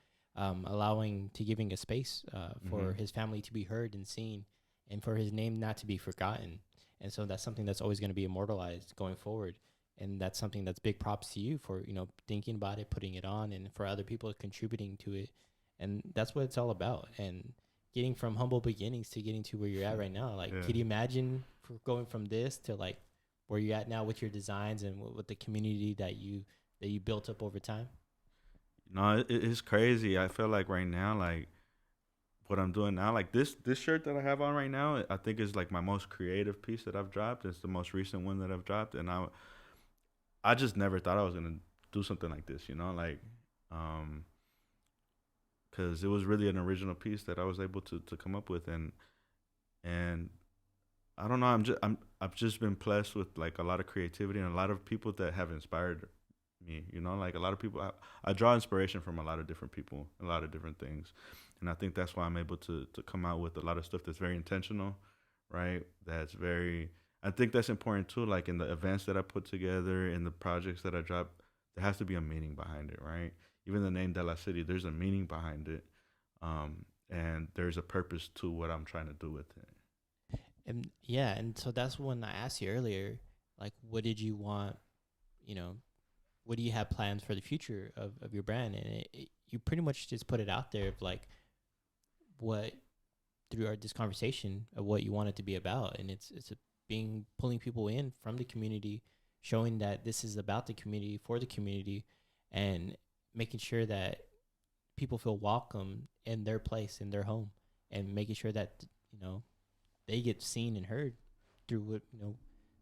Speaker 1: giving a space for his family to be heard and seen, and for his name not to be forgotten. And so that's something that's always going to be immortalized going forward. And that's something that's big props to you for, thinking about it, putting it on, and for other people contributing to it. And that's what it's all about. And getting from humble beginnings to getting to where you're at right now. Like, Can you imagine going from this to like where you're at now with your designs and with the community that you built up over time?
Speaker 2: No, it's crazy. I feel like right now, like what I'm doing now, like this shirt that I have on right now, I think is like my most creative piece that I've dropped. It's the most recent one that I've dropped, and I just never thought I was gonna do something like this, like, because it was really an original piece that I was able to come up with, and I don't know, I've just been blessed with like a lot of creativity and a lot of people that have inspired me, like a lot of people. I draw inspiration from a lot of different people, a lot of different things, and I think that's why I'm able to come out with a lot of stuff that's very intentional, right? I think that's important too. Like in the events that I put together, in the projects that I drop, there has to be a meaning behind it, right? Even the name DeLaCity, there's a meaning behind it, and there's a purpose to what I'm trying to do with it.
Speaker 1: And so that's when I asked you earlier, like, what did you want, what do you have plans for the future of your brand? And you pretty much just put it out there of like what, through this conversation, of what you want it to be about. And it's pulling people in from the community, showing that this is about the community, for the community, and making sure that people feel welcome in their place, in their home, and making sure that, they get seen and heard through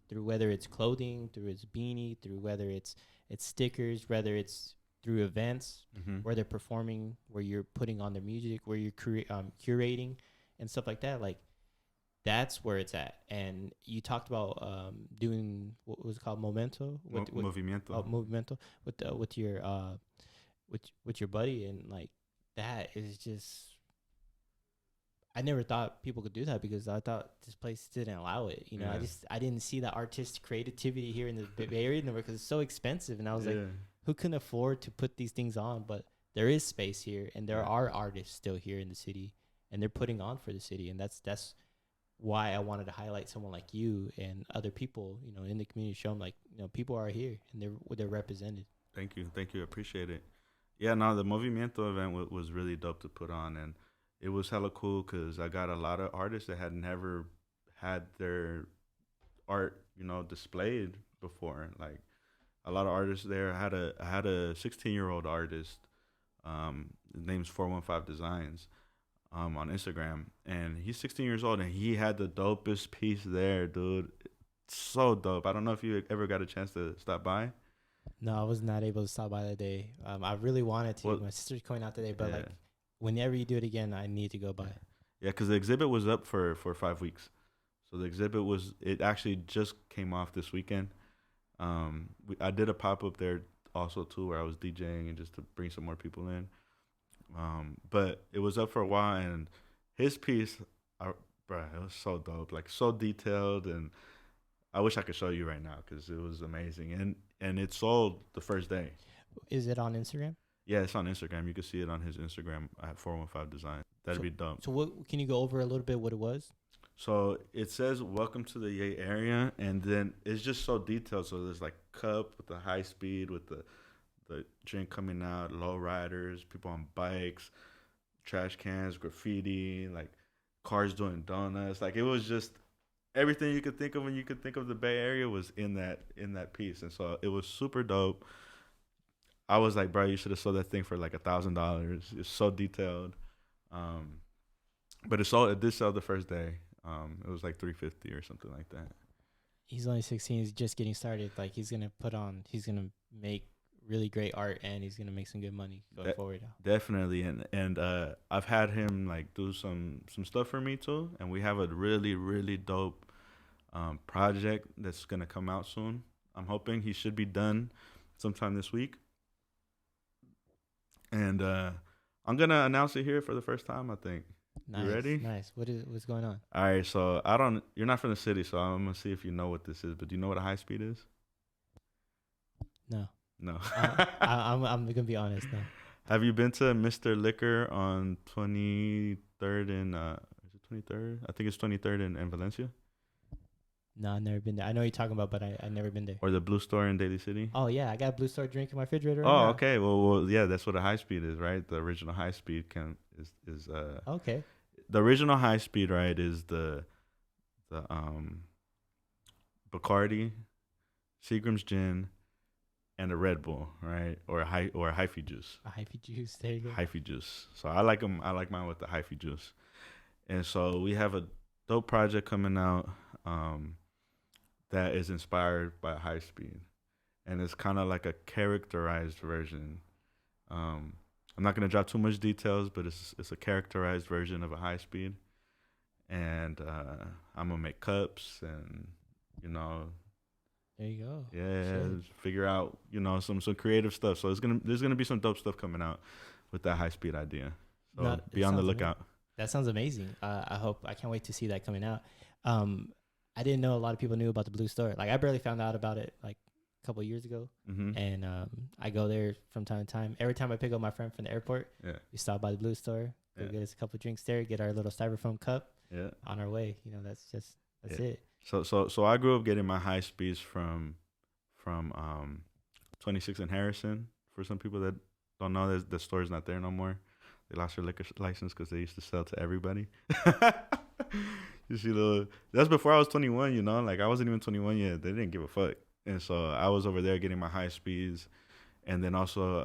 Speaker 1: through whether it's clothing, through its beanie, through whether it's stickers, whether it's through events where they're performing, where you're putting on their music, where you're curating and stuff like that. Like, that's where it's at. And you talked about doing, what was it called, Movimiento with your buddy, and like that is just, I never thought people could do that, because I thought this place didn't allow it. I didn't see that artistic creativity here in the Bay Area, because it's so expensive. And I was like, who can afford to put these things on? But there is space here, and there are artists still here in the city. and they're putting on for the city. And that's why I wanted to highlight someone like you and other people, you know, in the community, show them like, you know, people are here and they're represented.
Speaker 2: Thank you, appreciate it. Yeah, no, the Movimiento event was really dope to put on, and it was hella cool because I got a lot of artists that had never had their art, you know, displayed before. Like a lot of artists there. I had a 16-year-old artist. His name's 415 Designs. On Instagram, and he's 16 years old, and he had the dopest piece there, dude. So dope. I don't know if you ever got a chance to stop by.
Speaker 1: No, I was not able to stop by that day. I really wanted to. Well, my sister's going out today, but like whenever you do it again, I need to go by.
Speaker 2: Yeah, because the exhibit was up for 5 weeks. So the exhibit it actually just came off this weekend. I did a pop-up there also too, where I was DJing and just to bring some more people in. But it was up for a while, and his piece, bro, it was so dope, like so detailed, and I wish I could show you right now because it was amazing, and it sold the first day.
Speaker 1: Is it on Instagram?
Speaker 2: Yeah, it's on Instagram. You can see it on his Instagram at 415 Design. That'd be dope.
Speaker 1: So what can you go over a little bit what it was?
Speaker 2: So it says "Welcome to the Yay Area," and then it's just so detailed. So there's like cup with the high speed with the drink coming out, low riders, people on bikes, trash cans, graffiti, like cars doing donuts. Like it was just everything you could think of when you could think of the Bay Area was in that piece. And so it was super dope. I was like, bro, you should have sold that thing for like $1,000. It's so detailed. But it did sell the first day. It was like $350 or something like that.
Speaker 1: He's only 16. He's just getting started. Like he's gonna make really great art, and he's gonna make some good money going forward.
Speaker 2: Definitely, and I've had him like do some stuff for me too, and we have a really really dope project that's gonna come out soon. I'm hoping he should be done sometime this week, and I'm gonna announce it here for the first time. I think.
Speaker 1: Nice,
Speaker 2: you ready?
Speaker 1: Nice. What's going on?
Speaker 2: All right, so you're not from the city, so I'm gonna see if you know what this is. But do you know what a high speed is?
Speaker 1: No.
Speaker 2: No.
Speaker 1: I'm gonna be honest. No.
Speaker 2: Have you been to Mr. Liquor on 23rd and is it 23rd? I think it's 23rd in Valencia.
Speaker 1: No, I've never been there. I know what you're talking about, but I've never been there.
Speaker 2: Or the Blue Store in DeLaCity.
Speaker 1: Oh yeah, I got a Blue Store drink in my refrigerator.
Speaker 2: Right now. Okay. Well, yeah, that's what a high speed is, right? The original high speed is
Speaker 1: okay.
Speaker 2: The original high speed, right, is the Bacardi, Seagram's gin, and a Red Bull, right, or a hyphy juice.
Speaker 1: A hyphy juice. There you go.
Speaker 2: Hyphy juice. So I like them. I like mine with the hyphy juice. And so we have a dope project coming out that is inspired by high speed, and it's kind of like a characterized version. I'm not gonna drop too much details, but it's a characterized version of a high speed, and I'm gonna make cups and
Speaker 1: There you go.
Speaker 2: Yeah, figure out some creative stuff. So there's gonna be some dope stuff coming out with that high speed idea. So be on the lookout.
Speaker 1: That sounds amazing. I can't wait to see that coming out. I didn't know a lot of people knew about the Blue Store. Like I barely found out about it like a couple of years ago.
Speaker 2: Mm-hmm.
Speaker 1: And I go there from time to time. Every time I pick up my friend from the airport, we stop by the Blue Store, go get us a couple of drinks there, get our little styrofoam cup.
Speaker 2: Yeah.
Speaker 1: On our way. That's it.
Speaker 2: So I grew up getting my high speeds from 26 and Harrison. For some people that don't know, the store's not there no more. They lost their liquor license because they used to sell to everybody. You see, that's before I was 21. Like I wasn't even 21 yet. They didn't give a fuck, and so I was over there getting my high speeds, and then also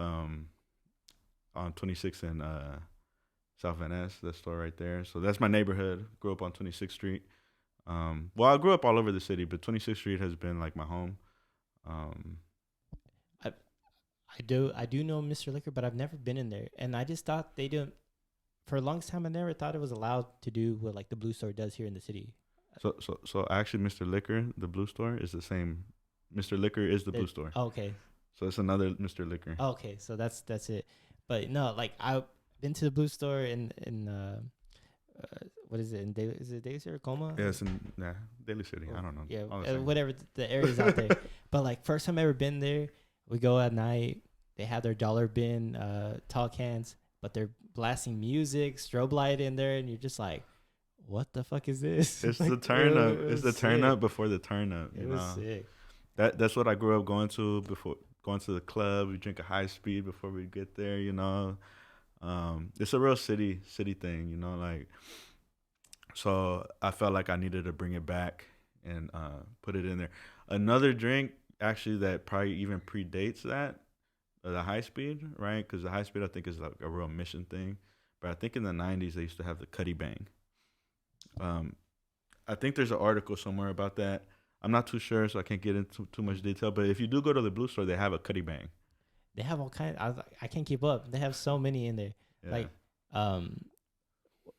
Speaker 2: on 26 and South Van Ness, that store right there. So that's my neighborhood. Grew up on 26th Street. Well, I grew up all over the city, but 26th Street has been like my home.
Speaker 1: I do know Mr. Liquor, but I've never been in there, and I just thought they didn't. For a long time, I never thought it was allowed to do what like the Blue Store does here in the city.
Speaker 2: So actually, Mr. Liquor, the Blue Store, is the same. Mr. Liquor is the Blue Store.
Speaker 1: Okay.
Speaker 2: So it's another Mr. Liquor.
Speaker 1: Okay, so that's it. But no, like I've been to the Blue Store in what is it? Is it DeLaCity or Coma?
Speaker 2: Yeah, it's in DeLaCity. I don't know.
Speaker 1: Yeah, whatever the areas out there. But like first time I ever been there, we go at night. They have their dollar bin, tall cans. but they're blasting music, strobe light in there, and you're just like, what the fuck is this?
Speaker 2: It's
Speaker 1: like,
Speaker 2: the turn up.
Speaker 1: it
Speaker 2: It's
Speaker 1: was
Speaker 2: the turn
Speaker 1: sick.
Speaker 2: up before the turn up.
Speaker 1: It was sick.
Speaker 2: That's what I grew up going to before going to the club. We drink a high speed before we get there. It's a real city thing. Like, so I felt like I needed to bring it back and put it in there. Another drink actually that probably even predates that, the high speed, right? Because the high speed I think is like a real mission thing. But I think in the '90s they used to have the Cuddy Bang. I think there's an article somewhere about that. I'm not too sure, so I can't get into too much detail. But if you do go to the Blue Store, they have a Cuddy Bang.
Speaker 1: They have all kind. I can't keep up. They have so many in there.
Speaker 2: Yeah.
Speaker 1: Like,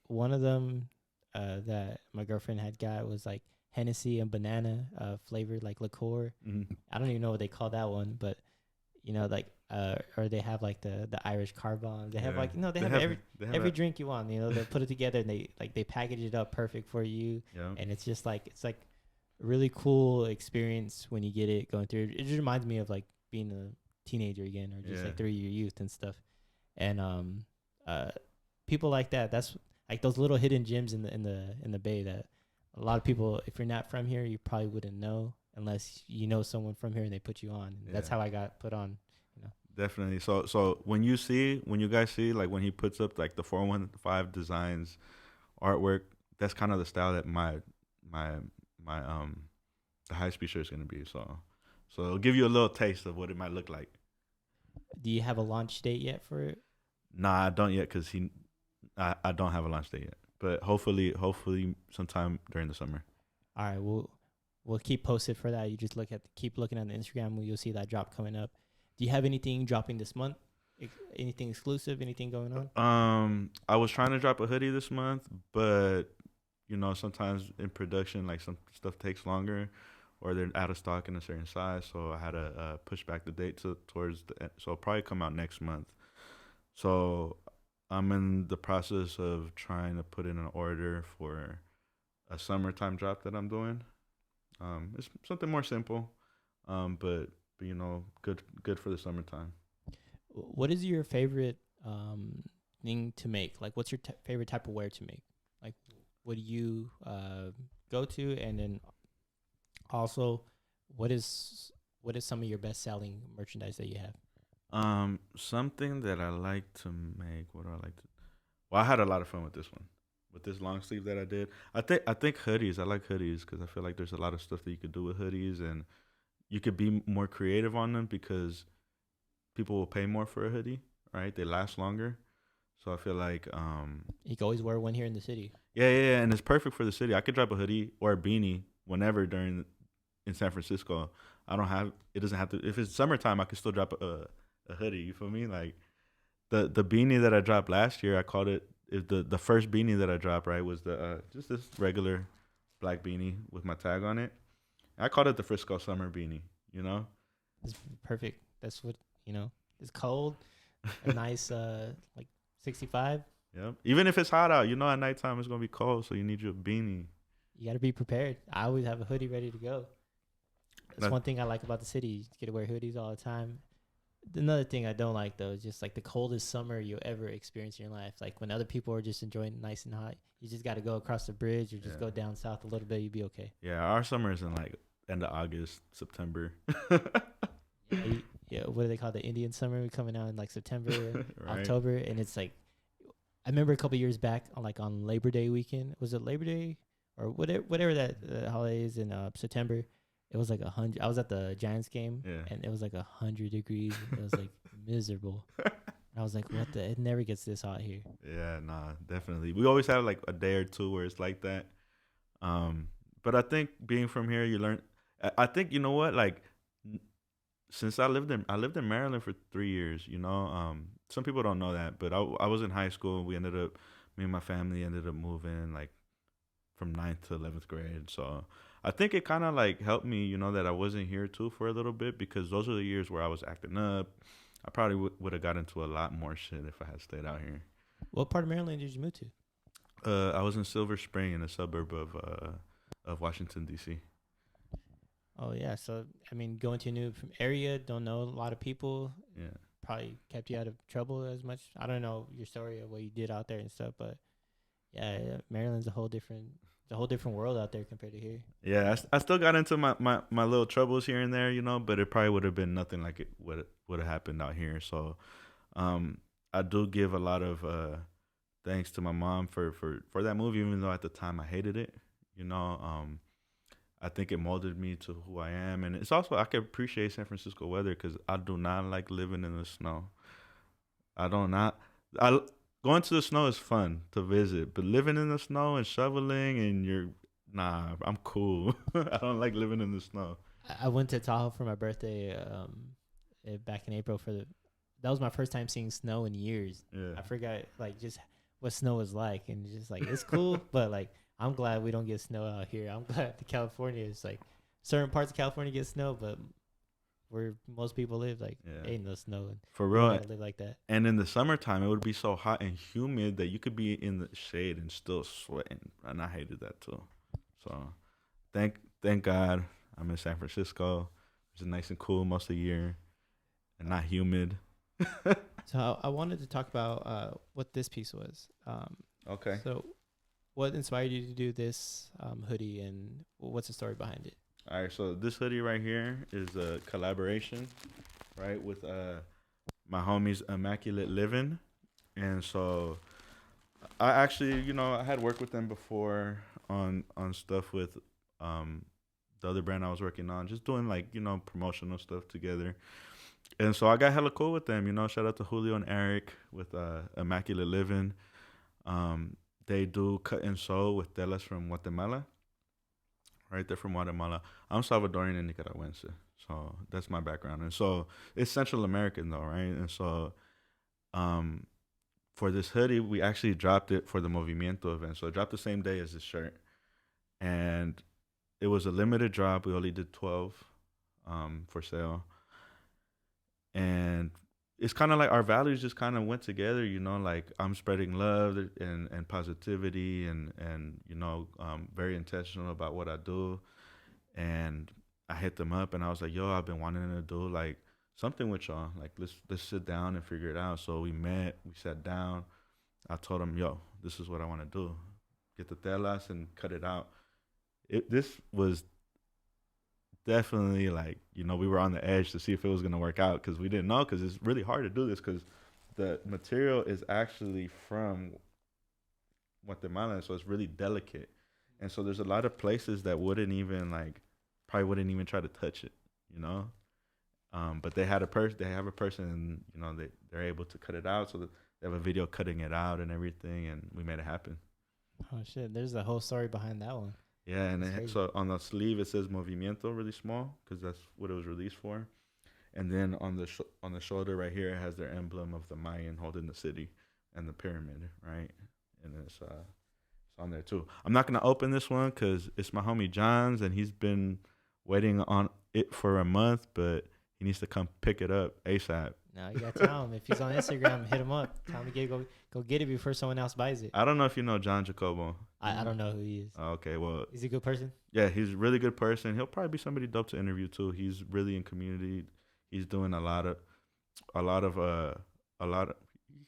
Speaker 1: one of them that my girlfriend had got was like Hennessy and banana flavored like liqueur.
Speaker 2: Mm-hmm.
Speaker 1: I don't even know what they call that one, but like or they have like the Irish car bomb. They have like they have every drink you want. They put it together and they package it up perfect for you.
Speaker 2: Yeah.
Speaker 1: And it's just like a really cool experience when you get it going through. It just reminds me of like being a teenager again, or just like through your youth and stuff. And people like that. That's like those little hidden gems in the Bay that a lot of people, if you're not from here, you probably wouldn't know unless you know someone from here and they put you on. That's how I got put on.
Speaker 2: Definitely. So when you guys see like when he puts up like the 415 designs artwork, that's kind of the style that my the high speed shirt is gonna be. So it'll give you a little taste of what it might look like.
Speaker 1: Do you have a launch date yet for it?
Speaker 2: Nah, I don't yet because I don't have a launch date yet. But hopefully sometime during the summer.
Speaker 1: All right, we'll keep posted for that. You just keep looking at the Instagram, you'll see that drop coming up. Do you have anything dropping this month? Anything exclusive? Anything going
Speaker 2: on? I was trying to drop a hoodie this month, but sometimes in production, like some stuff takes longer, or they're out of stock in a certain size. So I had to push back the date towards the end. So it'll probably come out next month. So I'm in the process of trying to put in an order for a summertime drop that I'm doing. It's something more simple, but good for the summertime.
Speaker 1: What is your favorite thing to make? Like, what's your favorite type of wear to make? Like, what do you go to? And then also, what is some of your best selling merchandise that you have?
Speaker 2: Something that I like to make. What do I like to? Well, I had a lot of fun with this one, with this long sleeve that I did. I think hoodies. I like hoodies because I feel like there's a lot of stuff that you could do with hoodies, and you could be more creative on them because people will pay more for a hoodie, right? They last longer. So I feel like
Speaker 1: you can always wear one here in the city.
Speaker 2: Yeah, and it's perfect for the city. I could drop a hoodie or a beanie whenever in San Francisco. It doesn't have to. If it's summertime, I could still drop a hoodie. You feel me? Like the beanie that I dropped last year, I called it the first beanie that I dropped. Right, was just this regular black beanie with my tag on it. I called it the Frisco Summer Beanie.
Speaker 1: It's perfect. That's what It's cold, a nice like 65.
Speaker 2: Yep. Even if it's hot out, at nighttime it's gonna be cold, so you need your beanie.
Speaker 1: You got to be prepared. I always have a hoodie ready to go. That's one thing I like about the city. You get to wear hoodies all the time. Another thing I don't like, though, is just like the coldest summer you'll ever experience in your life. Like when other people are just enjoying nice and hot, you just got to go across the bridge or just go down south a little bit. You'll be okay.
Speaker 2: Yeah, our summer is in like end of August, September.
Speaker 1: Yeah, what do they call the Indian summer? Coming out in like September,
Speaker 2: right.
Speaker 1: October, and it's like I remember a couple years back on Labor Day weekend. Was it Labor Day or whatever that holiday is in September? It was like 100. I was at the Giants game, and it was like 100 degrees. It was like miserable. I was like, what the? It never gets this hot here.
Speaker 2: Yeah, nah, definitely. We always have like a day or two where it's like that. But I think being from here, you learn. I think you know what, like, since I lived in Maryland for 3 years. Some people don't know that, but I was in high school. Me and my family ended up moving like from 9th to 11th grade. So I think it kind of like helped me, that I wasn't here too for a little bit, because those are the years where I was acting up. I probably would have got into a lot more shit if I had stayed out here.
Speaker 1: What part of Maryland did you move to?
Speaker 2: I was in Silver Spring, in a suburb of Washington, D.C.
Speaker 1: Oh, yeah. So, I mean, going to a new area, don't know a lot of people.
Speaker 2: Yeah.
Speaker 1: probably kept you out of trouble as much. I don't know your story of what you did out there and stuff, but yeah, Maryland's a whole different world out there compared to here.
Speaker 2: Yeah, I still got into my little troubles here and there, but it probably would have been nothing like it would have happened out here. So, I do give a lot of thanks to my mom for that movie, even though at the time I hated it. I think it molded me to who I am, and it's also I can appreciate San Francisco weather because I do not like living in the snow. I don't not I going to the snow is fun to visit, but living in the snow and shoveling and I'm cool. I don't like living in the snow.
Speaker 1: I went to Tahoe for my birthday back in April that was my first time seeing snow in years.
Speaker 2: Yeah.
Speaker 1: I forgot like just what snow is like, and just like it's cool, but like I'm glad we don't get snow out here. I'm glad the California is like certain parts of California get snow, but where most people live, like ain't no snow. And
Speaker 2: for real,
Speaker 1: live like that.
Speaker 2: And in the summertime, it would be so hot and humid that you could be in the shade and still sweating, and I hated that too. So, thank God I'm in San Francisco. It's nice and cool most of the year, and not humid.
Speaker 1: So I wanted to talk about what this piece was.
Speaker 2: Okay.
Speaker 1: So, what inspired you to do this hoodie, and what's the story behind it?
Speaker 2: All right, so this hoodie right here is a collaboration, right, with my homies Immaculate Living. And so I actually, I had worked with them before on stuff with the other brand I was working on, just doing like, promotional stuff together. And so I got hella cool with them, shout out to Julio and Eric with Immaculate Living. They do cut and sew with telas from Guatemala. Right, they're from Guatemala. I'm Salvadorian and Nicaraguense, so that's my background. And so it's Central American though, right? And so, for this hoodie, we actually dropped it for the Movimiento event. So it dropped the same day as this shirt, and it was a limited drop. We only did 12 for sale, and it's kind of like our values just kind of went together, like I'm spreading love and positivity and very intentional about what I do. And I hit them up and I was like, yo, I've been wanting to do like something with y'all. Like, let's sit down and figure it out. So we met, we sat down. I told them, yo, this is what I want to do. Get the telas and cut it out. This was definitely like, we were on the edge to see if it was going to work out because we didn't know, because it's really hard to do this because the material is actually from Guatemala, so it's really delicate. And so there's a lot of places that probably wouldn't even try to touch it, but they have a person, and, they're able to cut it out, so that they have a video cutting it out and everything, and we made it happen.
Speaker 1: Oh shit, there's a whole story behind that one.
Speaker 2: Yeah, and so on the sleeve it says Movimiento really small because that's what it was released for, and then on the shoulder right here it has their emblem of the Mayan holding the city and the pyramid, right? And it's on there too. I'm not gonna open this one because it's my homie John's and he's been waiting on it for a month, but he needs to come pick it up ASAP.
Speaker 1: No, you gotta tell him if he's on Instagram, hit him up. Tell him to go get it before someone else buys it.
Speaker 2: I don't know if you know John Jacobo.
Speaker 1: I don't know who he is.
Speaker 2: Okay, well,
Speaker 1: is he a good person?
Speaker 2: Yeah, he's a really good person. He'll probably be somebody dope to interview too. He's really in community. He's doing a lot of.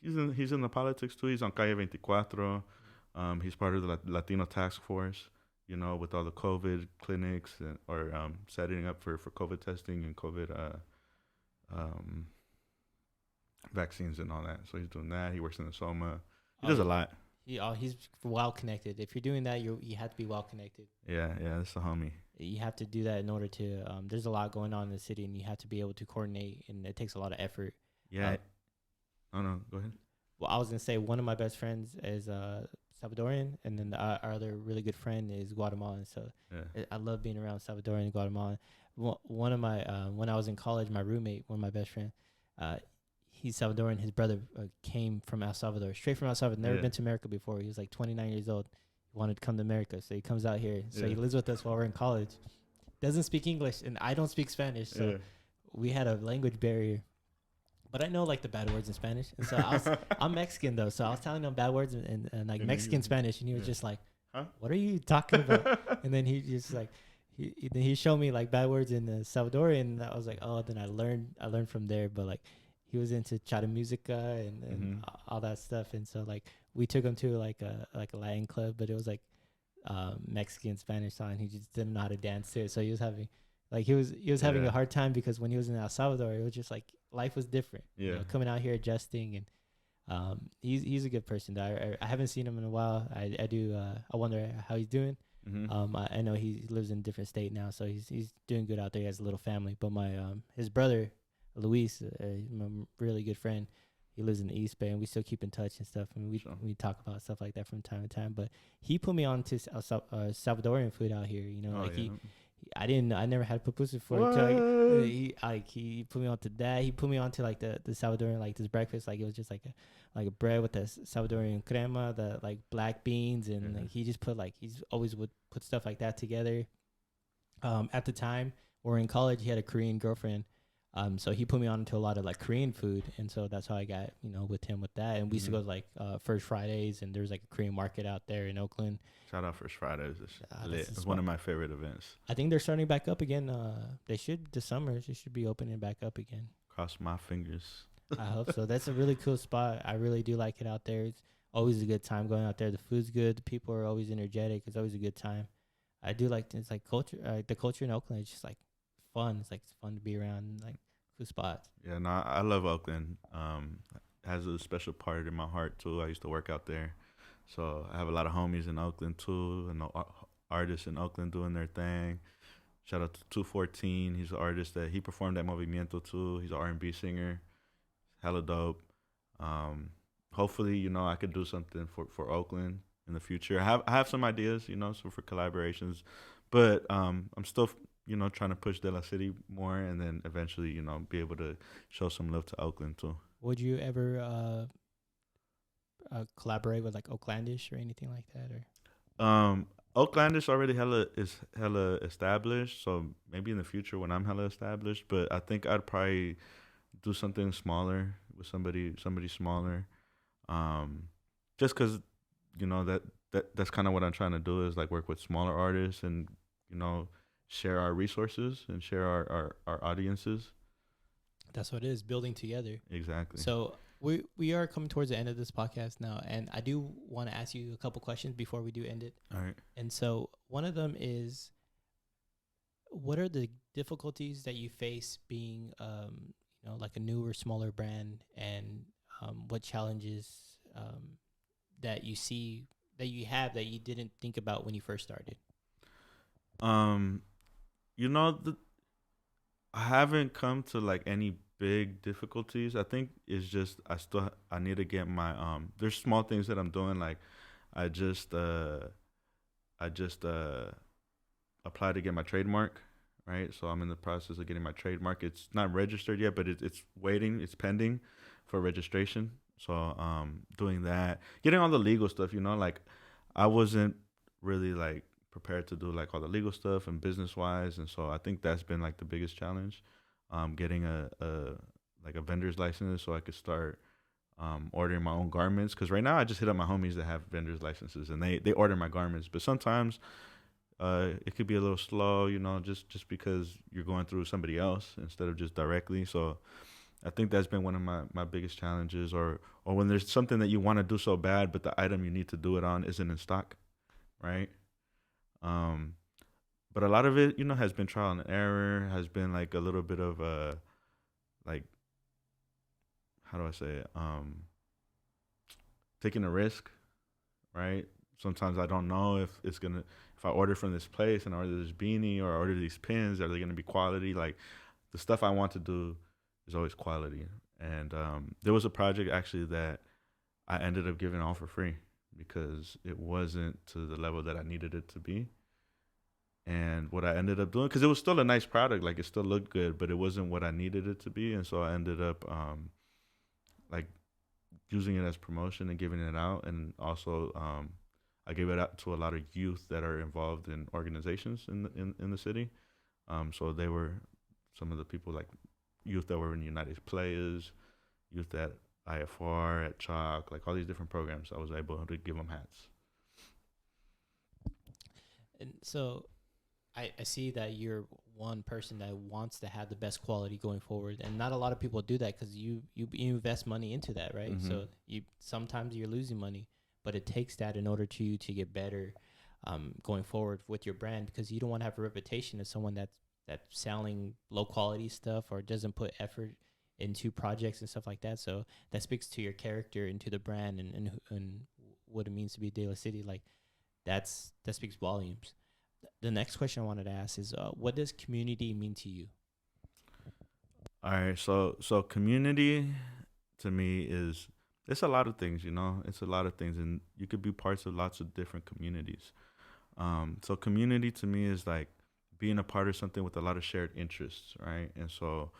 Speaker 2: He's in the politics too. He's on Calle 24. He's part of the Latino task force. With all the COVID clinics or setting up for COVID testing and COVID vaccines and all that. So he's doing that. He works in the SOMA. He does a lot.
Speaker 1: He's well connected. If you're doing that, you have to be well connected.
Speaker 2: Yeah, that's the homie.
Speaker 1: You have to do that in order to. There's a lot going on in the city, and you have to be able to coordinate, and it takes a lot of effort.
Speaker 2: Yeah. Oh no, go ahead.
Speaker 1: Well, I was gonna say one of my best friends is Salvadorian, and then our other really good friend is Guatemalan. So I love being around Salvadorian and Guatemalan. One of my when I was in college, my roommate, one of my best friends, he's Salvadorian. His brother came from El Salvador, straight from El Salvador. Never been to America before. He was like 29 years old. He wanted to come to America, so he comes out here. So he lives with us while we're in college. Doesn't speak English, and I don't speak Spanish, so we had a language barrier. But I know like the bad words in Spanish, and so I'm Mexican though, so I was telling him bad words and like Mexican Spanish, and he was just like, huh? What are you talking about? And then he just like he showed me like bad words in Salvadorian, and I was like, oh, then I learned from there. But like he was into chata musica and all that stuff. And so like we took him to like a Latin club, but it was like Mexican Spanish song. He just didn't know how to dance to it, so he was having like he was having a hard time because when he was in El Salvador, it was just like life was different.
Speaker 2: Yeah.
Speaker 1: You know, coming out here adjusting, and he's a good person. I haven't seen him in a while. I wonder how he's doing. I know he lives in a different state now, so he's doing good out there. He has a little family. But my his brother Luis, my really good friend, he lives in the East Bay, and we still keep in touch and stuff. And we talk about stuff like that from time to time. But he put me on to Salvadorian food out here. You know, I never had pupusas before. He put me on to that. He put me on to like the Salvadorian, like this breakfast. Like it was just like a bread with the Salvadorian crema, the like black beans, and like he just put like he's always would put stuff like that together. At the time, or in college, he had a Korean girlfriend. So he put me on to a lot of like Korean food, and so that's how I got with him with that. And we used to go to like First Fridays, and there's like a Korean market out there in Oakland.
Speaker 2: Shout out First Fridays. It's one of my favorite events.
Speaker 1: I think they're starting back up again. They should this summer. They should be opening back up again.
Speaker 2: Cross my fingers.
Speaker 1: I hope so. That's a really cool spot. I really do like it out there. It's always a good time going out there. The food's good. The people are always energetic. It's always a good time. I do like it's like culture. The culture in Oakland is just like fun. It's fun to be around. Like cool spots.
Speaker 2: Yeah, no, I love Oakland. It has a special part in my heart too. I used to work out there, so I have a lot of homies in Oakland too, and artists in Oakland doing their thing. Shout out to 214. He's an artist that he performed at Movimiento too. He's an R&B singer, hella dope. Hopefully, I could do something for Oakland in the future. I have some ideas, so for collaborations, but I'm still trying to push DeLaCity more, and then eventually, be able to show some love to Oakland too.
Speaker 1: Would you ever collaborate with like Oaklandish or anything like that, or?
Speaker 2: Oaklandish already is hella established, so maybe in the future when I'm hella established. But I think I'd probably do something smaller with somebody smaller, just because that's kind of what I'm trying to do is like work with smaller artists and share our resources and share our audiences.
Speaker 1: That's what it is, building together.
Speaker 2: Exactly.
Speaker 1: So we are coming towards the end of this podcast now, and I do want to ask you a couple questions before we do end it.
Speaker 2: All right.
Speaker 1: And so one of them is, what are the difficulties that you face being, like a newer, smaller brand, and what challenges that you see that you have that you didn't think about when you first started?
Speaker 2: I haven't come to like any big difficulties. I think it's just I need to get my there's small things that I'm doing, like I just applied to get my trademark, right? So I'm in the process of getting my trademark. It's not registered yet, but it's waiting, it's pending for registration. So doing that, getting all the legal stuff, like I wasn't really like prepared to do like all the legal stuff and business wise, and so I think that's been like the biggest challenge, getting a vendor's license so I could start ordering my own garments, because right now I just hit up my homies that have vendor's licenses and they order my garments, but sometimes it could be a little slow, just because you're going through somebody else instead of just directly. So I think that's been one of my biggest challenges, or when there's something that you want to do so bad but the item you need to do it on isn't in stock, right? But a lot of it, has been trial and error, has been like a little bit of like, how do I say it? Taking a risk, right? Sometimes I don't know if I order from this place and I order this beanie or I order these pins, are they going to be quality? Like the stuff I want to do is always quality. And there was a project actually that I ended up giving all for free because it wasn't to the level that I needed it to be. And what I ended up doing, because it was still a nice product, like it still looked good, but it wasn't what I needed it to be. And so I ended up like using it as promotion and giving it out. And also I gave it out to a lot of youth that are involved in organizations in the city. So they were some of the people, like youth that were in United Players, youth at IFR, at Chalk, like all these different programs. I was able to give them hats.
Speaker 1: And so I see that you're one person that wants to have the best quality going forward, and not a lot of people do that because you invest money into that, right?
Speaker 2: Mm-hmm.
Speaker 1: So you sometimes you're losing money, but it takes that in order to get better, going forward with your brand, because you don't want to have a reputation as someone that's selling low quality stuff or doesn't put effort into projects and stuff like that. So that speaks to your character and to the brand, and what it means to be DeLaCity. Like that speaks volumes. The next question I wanted to ask is, what does community mean to you?
Speaker 2: All right, so community to me is, it's a lot of things, you know. It's a lot of things, and you could be parts of lots of different communities. So community to me is like being a part of something with a lot of shared interests, right? And so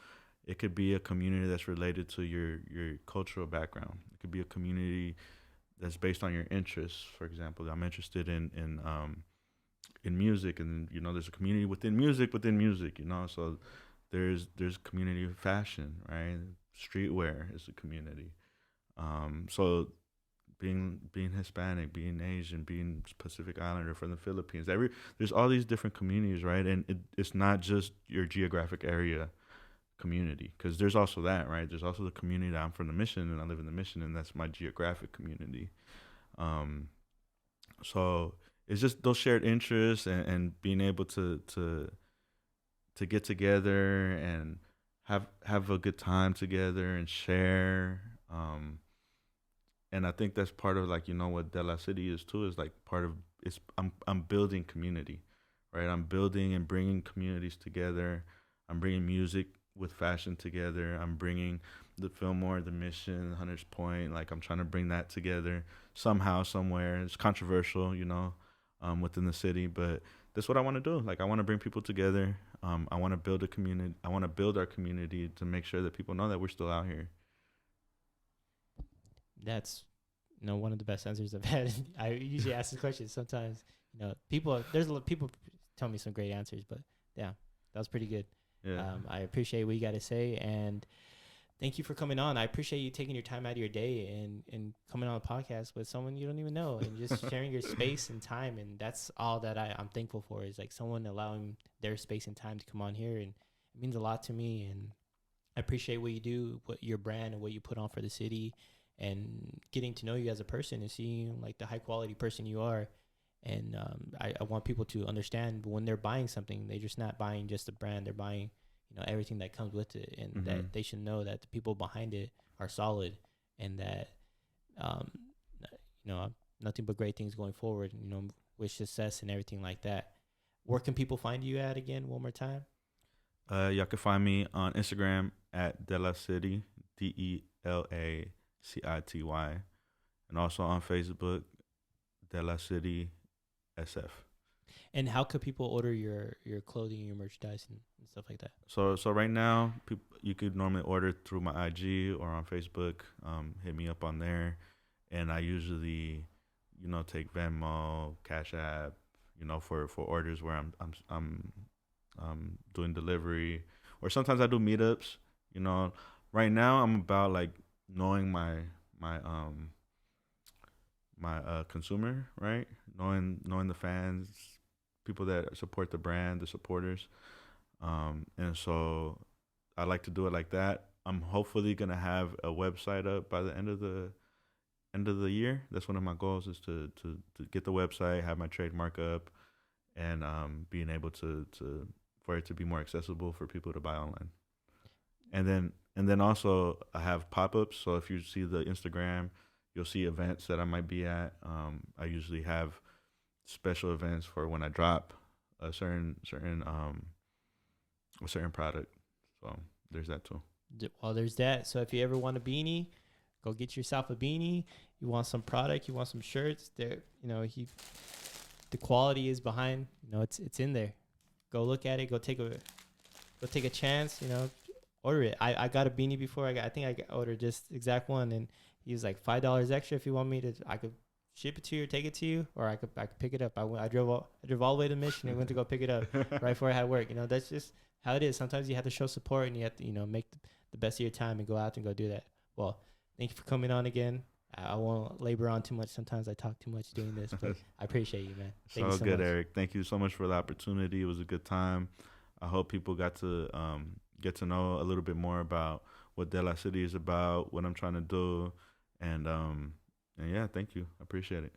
Speaker 2: it could be a community that's related to your cultural background. It could be a community that's based on your interests. For example, I'm interested in music, and you know, there's a community within music, you know. So there's community of fashion, right? Streetwear is a community. So being Hispanic, being Asian, being Pacific Islander from the Philippines, there's all these different communities, right? And it's not just your geographic area community, because there's also that, right? There's also the community that I'm from the Mission, and I live in the Mission, and that's my geographic community. Um, so it's just those shared interests, and being able to get together and have a good time together and share. And I think that's part of, like, you know, what DeLaCity is too, is like part of, it's I'm building community, right? I'm building and bringing communities together. I'm bringing music with fashion together. I'm bringing the Fillmore, the Mission, Hunters Point. Like, I'm trying to bring that together somehow, somewhere. It's controversial, you know, within the city, but that's what I want to do. Like, I want to bring people together. I want to build a community. I want to build our community to make sure that people know that we're still out here.
Speaker 1: That's, one of the best answers I've had. I usually ask this question sometimes. There's a lot of people tell me some great answers, but yeah, that was pretty good.
Speaker 2: Yeah.
Speaker 1: I appreciate what you got to say, and thank you for coming on. I appreciate you taking your time out of your day and coming on a podcast with someone you don't even know, and just sharing your space and time. And that's all that I'm thankful for, is like someone allowing their space and time to come on here. And it means a lot to me. And I appreciate what you do, what your brand and what you put on for the city, and getting to know you as a person and seeing like the high quality person you are. And I want people to understand, when they're buying something, they're just not buying just the brand. They're buying, everything that comes with it, and
Speaker 2: Mm-hmm.
Speaker 1: that they should know that the people behind it are solid, and that, um, nothing but great things going forward. With success and everything like that. Where can people find you at again? One more time.
Speaker 2: Y'all can find me on Instagram at DeLaCity, DeLaCity, and also on Facebook, DeLaCity SF.
Speaker 1: And how could people order your clothing, your merchandise, and stuff like that?
Speaker 2: So right now, you could normally order through my IG or on Facebook. Hit me up on there, and I usually, take Venmo, Cash App, for orders where I'm doing delivery, or sometimes I do meetups. Right now I'm about like knowing my consumer, right? Knowing the fans, people that support the brand, the supporters. And so I like to do it like that. I'm hopefully gonna have a website up by the end of the year. That's one of my goals, is to get the website, have my trademark up, and being able to for it to be more accessible for people to buy online. And then also I have pop-ups. So if you see the Instagram, you'll see events that I might be at. I usually have special events for when I drop a certain product. So there's that too.
Speaker 1: Well, there's that. So if you ever want a beanie, go get yourself a beanie. You want some product, you want some shirts. There, the quality is behind. It's in there. Go look at it. Go take a chance. Order it. I got a beanie before. I think I ordered just exact one, and he was like $5 extra if you want me to. I could ship it to you or take it to you, or I could pick it up. I drove all the way to Mission and went to go pick it up right before I had work. That's just how it is. Sometimes you have to show support, and you have to make the best of your time and go out and go do that. Well, thank you for coming on again. I won't labor on too much. Sometimes I talk too much doing this, but I appreciate you, man. Thank you
Speaker 2: So
Speaker 1: so
Speaker 2: good,
Speaker 1: much.
Speaker 2: Eric. Thank you so much for the opportunity. It was a good time. I hope people got to get to know a little bit more about what DeLaCity is about, what I'm trying to do, and yeah, thank you. I appreciate it.